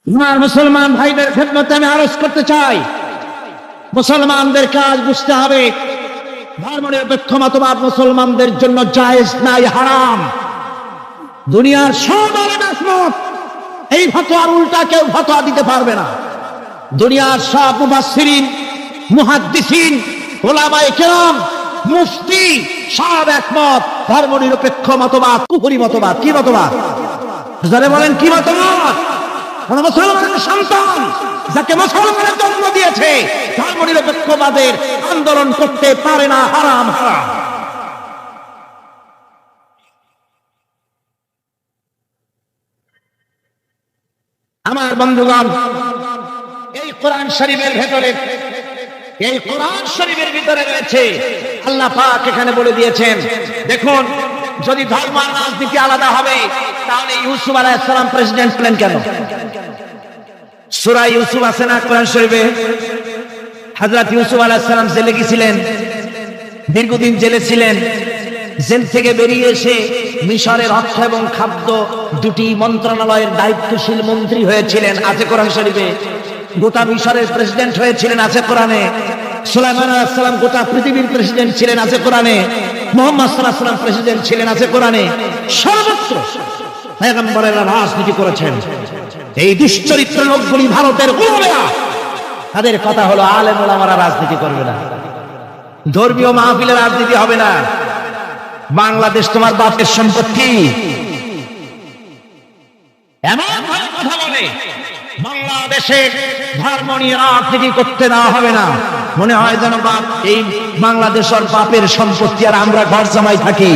আমার মুসলমান ভাইদের খেদমতে আমি আরজ করতে চাই, মুসলমানদের কাজ বুঝতে হবে ধর্মনিরপেক্ষ মতবাদ মুসলমানদের জন্য জায়েজ নাই, হারাম। দুনিয়ার সব আলেম এই ফতোয়ার উল্টা কেউ ফতোয়া দিতে পারবে না। দুনিয়ার সব মুফাসসিরিন, মুহাদ্দিসিন, উলামায়ে কেরাম, মুফতি সব একমত ধর্মনিরপেক্ষ মতবাদ কুফরি মতবাদ। কি মতবাদ? যারা বলেন কি মতবাদ? মুসলমানের সন্তান যাকে মুসলমানের জন্ম দিয়েছে ধর্মনিরপেক্ষবাদের আন্দোলন করতে পারে না, হারাম হারাম। আমার বন্ধুগণ, এই কোরআন শরীফের ভেতরে, এই কোরআন শরীফের ভিতরে রয়েছে আল্লাহ পাক এখানে বলে দিয়েছেন, দেখুন যদি ধর্ম আর রাজনীতি আলাদা হবে তাহলে ইউসুফ আলাইহিস সালাম প্রেসিডেন্ট হলেন কেন? সূরা ইউসুফ আছে না কোরআন শরীফে? হযরত ইউসুফ আলাইহিস সালাম জেলে গিয়েছিলেন, দীর্ঘদিন জেলে ছিলেন। জেল থেকে বেরিয়ে এসে মিশরের অর্থ এবং খাদ্য দুটি মন্ত্রণালয়ের দায়িত্বশীল মন্ত্রী হয়েছিলেন, আছে কোরআন শরীফে। গোটা মিশরের প্রেসিডেন্ট হয়েছিলেন, আছে কোরআনে। সুলাইমান আলাইহিস সালাম গোটা পৃথিবীর প্রেসিডেন্ট ছিলেন, আছে কোরআনে। মুহাম্মদ সাল্লাল্লাহু আলাইহি ওয়াসাল্লাম প্রেসিডেন্ট ছিলেন, আছে কোরআনে। সর্বত্র পয়গম্বরেরা রাজনীতি করেছেন। এই দুশ্চরিত্র লোকগুলি ভারতের গোলামেরা, তাদের কথা হলো আলেম ওলামারা রাজনীতি করবে না। ধর্মীয় মাহফিলের রাজনীতি হবে না। বাংলাদেশ তোমার বাপের সম্পত্তি, এমন ভাবে কথা বলে বাংলাদেশে ধর্ম নিয়ে রাজনীতি করতে দেওয়া হবে না। মনে হয় যেন বাপ এই বাংলাদেশের বাপের সম্পত্তি আর আমরা ঘর জামাই থাকি।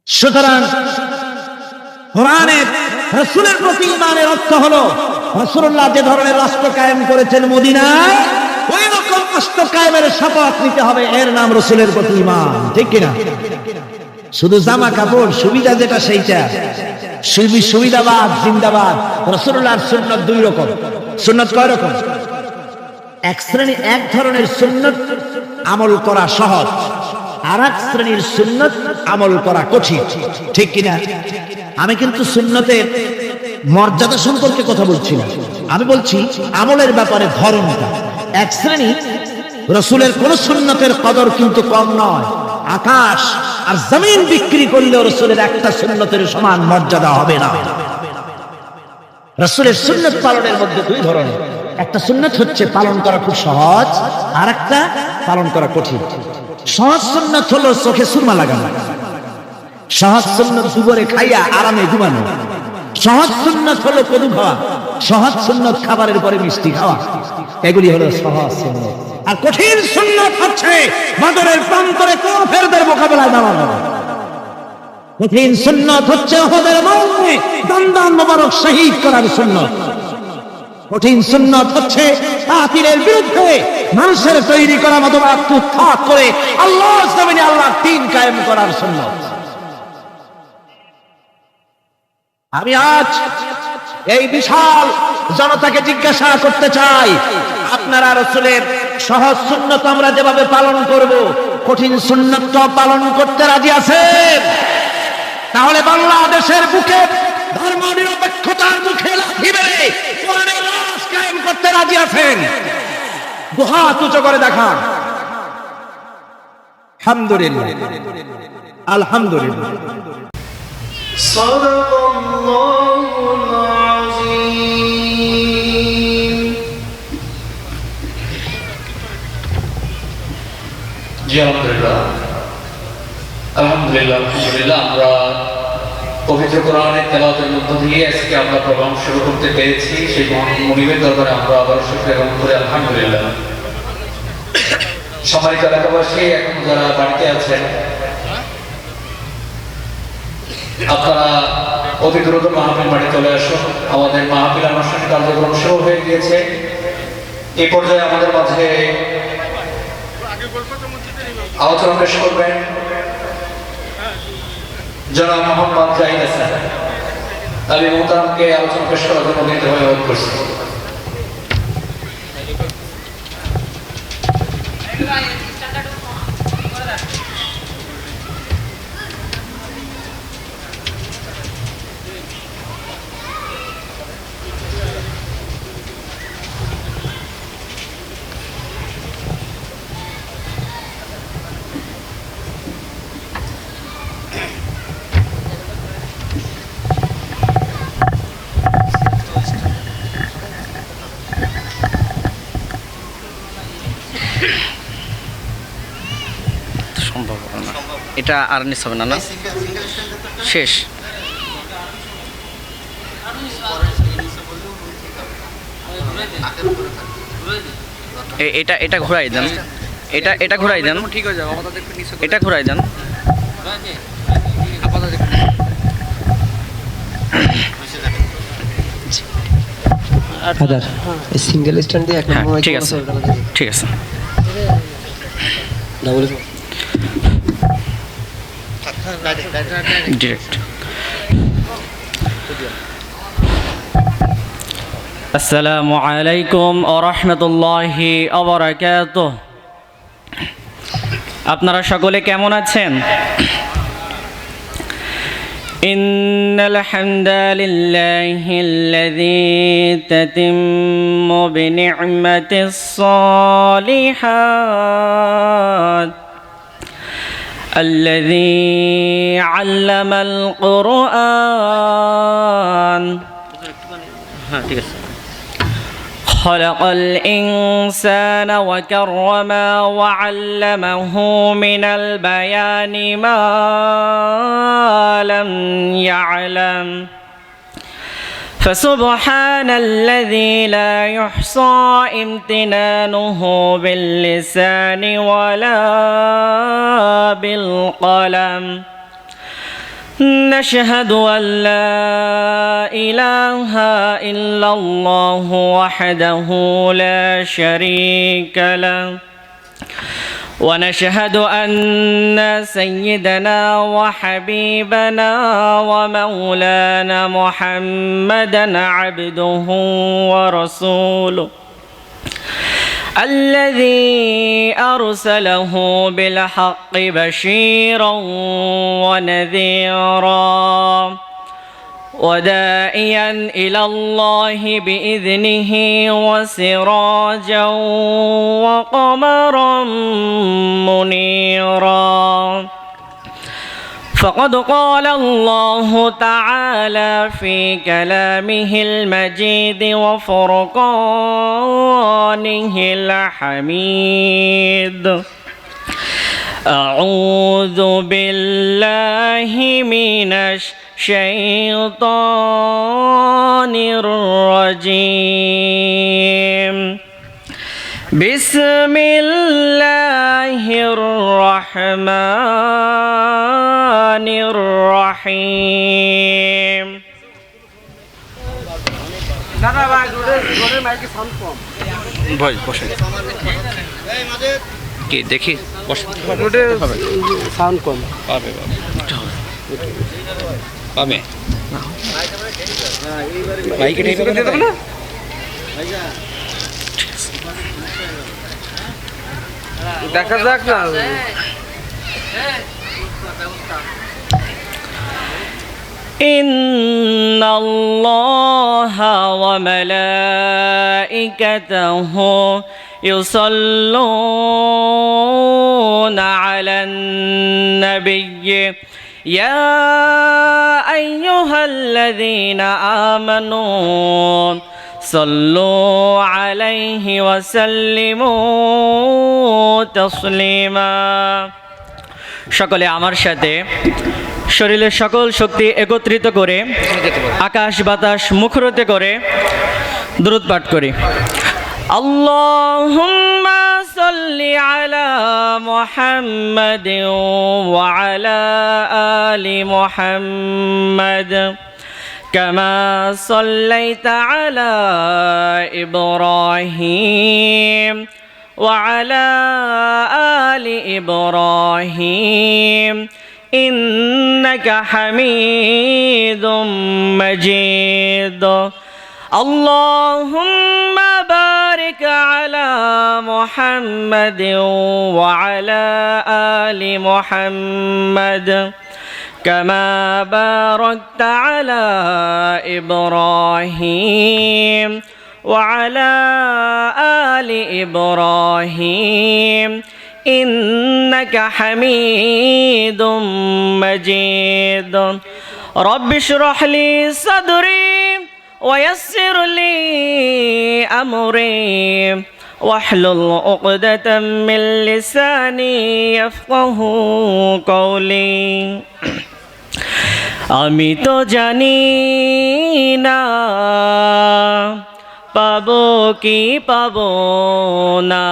সুতরাং কোরআনের রাসূলের প্রতি ঈমানের অর্থ হলো রাসূলুল্লাহ যে ধরনের রাষ্ট্র কায়েম করেছেন মদিনায়, ওই রকম রাষ্ট্র কায়েমের শপথ নিতে হবে। এর নাম রাসূলের প্রতি ঈমান, ঠিক কিনা? শুধু জামা কাপড় সুবিধা যেটা সেইটা সুবিধাবাদ জিন্দাবাদ। রাসূলুল্লাহর সুন্নাত দুই রকম। সুন্নাত কয় রকম? এক ধরনের সুন্নাত আমল করা সহজ, আর এক শ্রেণীর সুন্নাত আমল করা কঠিন, ঠিক কিনা? আমি কিন্তু সুন্নতের মর্যাদা সম্পর্কে কথা বলছি না, আমি বলছি আমলের ব্যাপারে ধরনটা। এক শ্রেণী রাসূলের কোন সুন্নতের কদর কিন্তু কম নয়। আকাশ আর জমিন বিক্রি করলেও রাসূলের একটা সুন্নতের সমান মর্যাদা হবে না। রাসূলের সুন্নত পালনের মধ্যে দুই ধরনের, একটা সুন্নত হচ্ছে পালন করা খুব সহজ, আর একটা পালন করা কঠিন। সহজ সুন্নত হলো চোখে সুরমা লাগানো, সহজ সুন্নত দুপুরে খাইয়া আরামে ঘুমানো, সহজ সুন্নত হলো কদু খাওয়া, সহজ সুন্নত খাবারের পরে মিষ্টি খাওয়া। এগুলি হলো সহজ সুন্নত। আর কঠিন সুন্নত হচ্ছে বদরের প্রান্তরে কাফেরদের মোকাবেলায় দাঁড়ানো। কঠিন সুন্নত হচ্ছে উহুদের ময়দানে দন্দান মোবারক শহীদ করার সুন্নত। কঠিন সুন্নত হচ্ছে কাফিরের বিরুদ্ধে মানুষের তৈরি করা মতবাদ উৎখাত করে আল্লাহর জমিনে আল্লাহর দ্বীন কায়েম করার সুন্নত। আমি আজ এই বিশাল জনতাকে জিজ্ঞাসা করতে চাই, আপনারা রাসূলের সহজ সুন্নত আমরা যেভাবে পালন করব, কঠিন সুন্নত পালন করতে রাজি আছেন? তাহলে বাংলাদেশের বুকে ধর্ম নিরপেক্ষতার মুখে লাথি মেরে কোরআনের রাজ কায়েম করতে রাজি আছেন? দুহাত উঁচু করে দেখান। আলহামদুলিল্লাহ, আলহামদুলিল্লাহ। সাদাকাল্লাহুল আযীম। জি আলহামদুলিল্লাহ, আলহামদুলিল্লাহ, আলহামদুলিল্লাহ। আমরা পবিত্র কোরআনের তেলাওয়াতের মধ্য দিয়ে আজকে আমরা প্রোগ্রাম শুরু করতে পেরেছি। সেই মনিবের দরবারে আমরা আবার শুকরিয়া জ্ঞাপন করি, আলহামদুলিল্লাহ। সম্মানিত এলাকাবাসী, এখন যারা বাড়িতে আছেন আপনারা অতি দ্রুত মাহফিল মাঠে চলে আসুন। আমাদের মাহফিল আনুষ্ঠানিক কার্যক্রম শুরু হয়ে গিয়েছে। এই পর্যায়ে আমাদের মাঝে আলোচনা পেশ করবেন জনাব মোহাম্মদ জাহিদ হাসান। আমি মোহতারামকে আলোচনা পেশ করার জন্য বিনীতভাবে অনুরোধ করছি। সম্ভব হবে না, এটা আর নিস হবে না, না শেষ। এটা এটা ঘুরাই দেন, এটা ঘুরাই দেন, ঠিক হয়ে যাবে। এটা ঘুরাই দেন। সিঙ্গেল স্ট্যান্ড দিয়ে এক হ্যাঁ, নম্বর ঠিক আছে, ঠিক আছে। Double direct. আসসালামু আলাইকুম ওয়া রাহমাতুল্লাহি ওয়া বারাকাতুহু। আপনারা সকলে কেমন আছেন? ইন্নাল হামদালিল্লাহিল্লাযী তাতিম্মু বিনি'মাতিস সালিহাত الذي علم القرآن خلق الإنسان وكرمه وعلمه من البيان ما لم يعلم فسبحان الذي لا يحصى امتنانه باللسان ولا بالقلم نشهد أن لا إله إلا الله وحده لا شريك له ونشهد أن سيدنا وحبيبنا ومولانا محمدا عبده ورسوله الذي أرسله بالحق بشيرا ونذيرا وداعيا إلى الله بإذنه وسراجا وقمرا منيرا فقد قال الله تعالى في كلامه المجيد وفرقانه الحميد أعوذ بالله من الشيطان الرجيم بسم الله الرحمن الرحيم ভাই বসে কি দেখি বসে সাউন্ড কম পাবে পাবে বাইকে ঠিক করে দেব না দেখা যাক না إن الله وملائكته يصلون على النبي يا أيها الذين آمنوا صلوا عليه وسلموا تسليما সকলে আমার সাথে শরীরের সকল শক্তি একত্রিত করে আকাশ বাতাস মুখরিত করে দুরূদ পাঠ করি আল্লাহুম্মা সাল্লি আলা মুহাম্মাদিন ওয়া আলা আলি মুহাম্মাদ কামা সাল্লাইতা আলা ইব্রাহিম وعلى آل إبراهيم إنك حميد مجيد اللهم بارك على محمد وعلى آل محمد كما باركت على إبراهيم وعلى آل إبراهيم إنك حميد مجيد رب اشرح لي صدري ويسر لي أمري واحلل عقدة من لساني يفقه قولي আমি তো জানি না পাবো কি পাবো না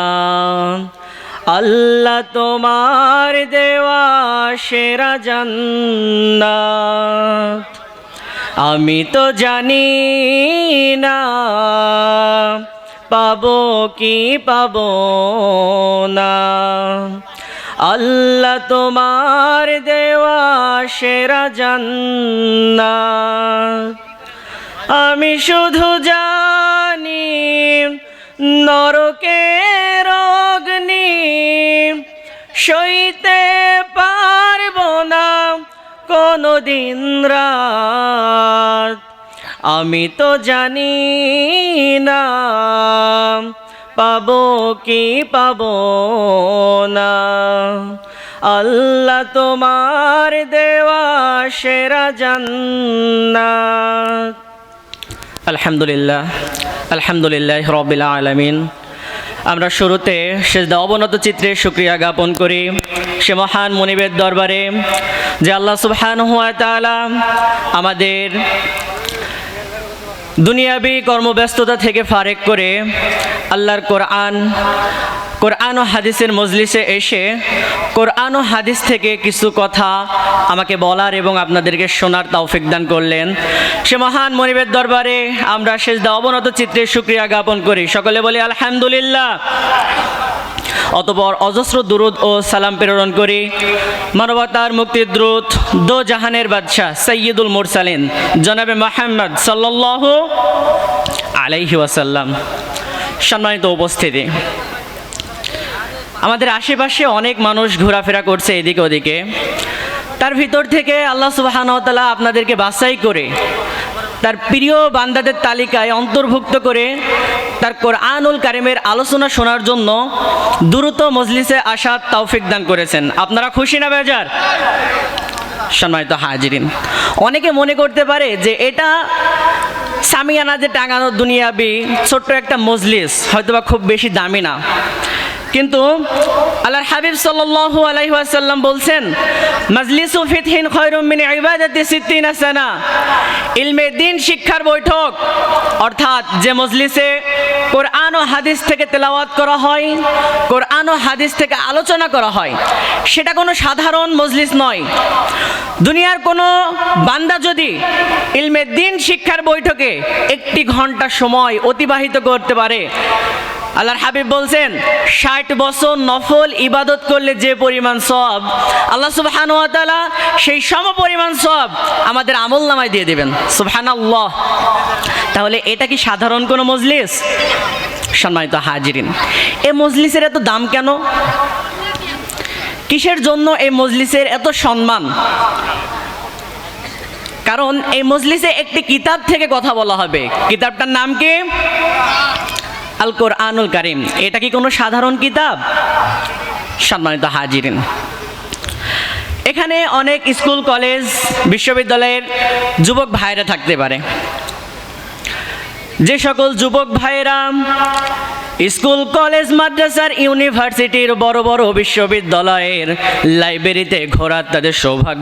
আল্লাহ তোমার দেওয়া সেরা জান্নাত আমি তো জানি না পাবো কি পাবো না আল্লাহ তোমার দেওয়া সেরা জান্নাত আমি শুধু জানি নরকের অগ্নি সইতে পারবো না কোনদিন রাত আমি তো জানি না পাবো কি পাবো না আল্লাহ তোমার দেওয়া সেরা জান্নাত আলহামদুলিল্লাহ আলহামদুলিল্লাহ রাব্বিল আলামিন। আমরা শুরুতে সেজদা অবনত চিত্রে শুকরিয়া জ্ঞাপন করি সে মহান মুনিবের দরবারে যে আল্লাহ সুবহানাহু ওয়া তাআলা আমাদের দুনিয়াবি কর্মব্যস্ততা থেকে ফারেক করে আল্লাহর কোরআন ও হাদিসের মজলিসে এসে কোরআন ও হাদিস থেকে কিছু কথা আমাকে বলার এবং আপনাদেরকে শোনার তৌফিক দান করলেন। সে মহান মুনিবের দরবারে আমরা সেজদা অবনত চিত্রে শুকরিয়া জ্ঞাপন করি, সকলে বলি আলহামদুলিল্লাহ। অতঃপর অজস্র দুরুদ ও সালাম প্রেরণ করি মানবতার মুক্তির দ্রুত দো জাহানের বাদশাহ সৈয়দুল মুরসালিন জনাবে মুহাম্মদ সাল্লাল্লাহু আলাইহি ওয়াসাল্লাম। সম্মানিত উপস্থিতি, আমাদের আশেপাশে অনেক মানুষ ঘোরাফেরা করছে এদিকে ওদিকে, তার ভিতর থেকে আল্লাহ সুবহানাহু ওয়া তাআলা আপনাদেরকে বাছাই করে তার প্রিয় বান্দাদের তালিকায় অন্তর্ভুক্ত করে তার কোরআনুল কারিমের আলোচনা শোনার জন্য দ্রুত মজলিসে আসার তৌফিক দান করেছেন। আপনারা খুশি না বেজার? সম্মানিত হাজিরিন, অনেকে মনে করতে পারে যে এটা সামিয়ানা যে টাঙানো দুনিয়াবি ছোট্ট একটা মজলিস, হয়তোবা খুব বেশি দামি না, কিন্তু আল্লাহর হাবিব সাল্লাল্লাহু আলাইহি ওয়াসাল্লাম বলছেন মাজলিসু ফিতহিন খায়রুম মিন ইবাদাতি 60 সানা। ইলমে দ্বীন শিক্ষার বৈঠক অর্থাৎ যে মজলিসে কোরআন ও হাদিস থেকে তেলাওয়াত করা হয়, কোরআন ও হাদিস থেকে আলোচনা করা হয়, সেটা কোনো সাধারণ মজলিস নয়। দুনিয়ার কোনো বান্দা যদি ইলমে দ্বীন শিক্ষার বৈঠকে 1 ঘন্টা সময় অতিবাহিত করতে পারে, আল্লাহর হাবিব বলছেন 60 বছর নফল ইবাদত করলে যে পরিমাণ সওয়াব আল্লাহ সুবহানাহু ওয়া তাআলা সেই সম পরিমাণ সওয়াব আমাদের আমলনামায় দিয়ে দিবেন। সুবহানাল্লাহ। তাহলে এটা কি সাধারণ কোনো মজলিস? সম্মানিত হাজিরিন, এই মজলিসের এত দাম কেন? কিসের জন্য এই মজলিসের এত সম্মান? কারণ এই মজলিসে একটি কিতাব থেকে কথা বলা হবে। কিতাবটার নাম কি? আল কোরআনুল কারীম। এটা কি কোনো সাধারণ কিতাব? সম্মানিত হাজিরিন, এখানে অনেক স্কুল কলেজ বিশ্ববিদ্যালয়ের যুবক ভাইরা থাকতে পারে। যে সকল যুবক ভাইরা স্কুল কলেজ মাদ্রাসার ইউনিভার্সিটির বড় বড় বিশ্ববিদ্যালয়ের লাইব্রেরিতে ঘোরার তাদের সৌভাগ্য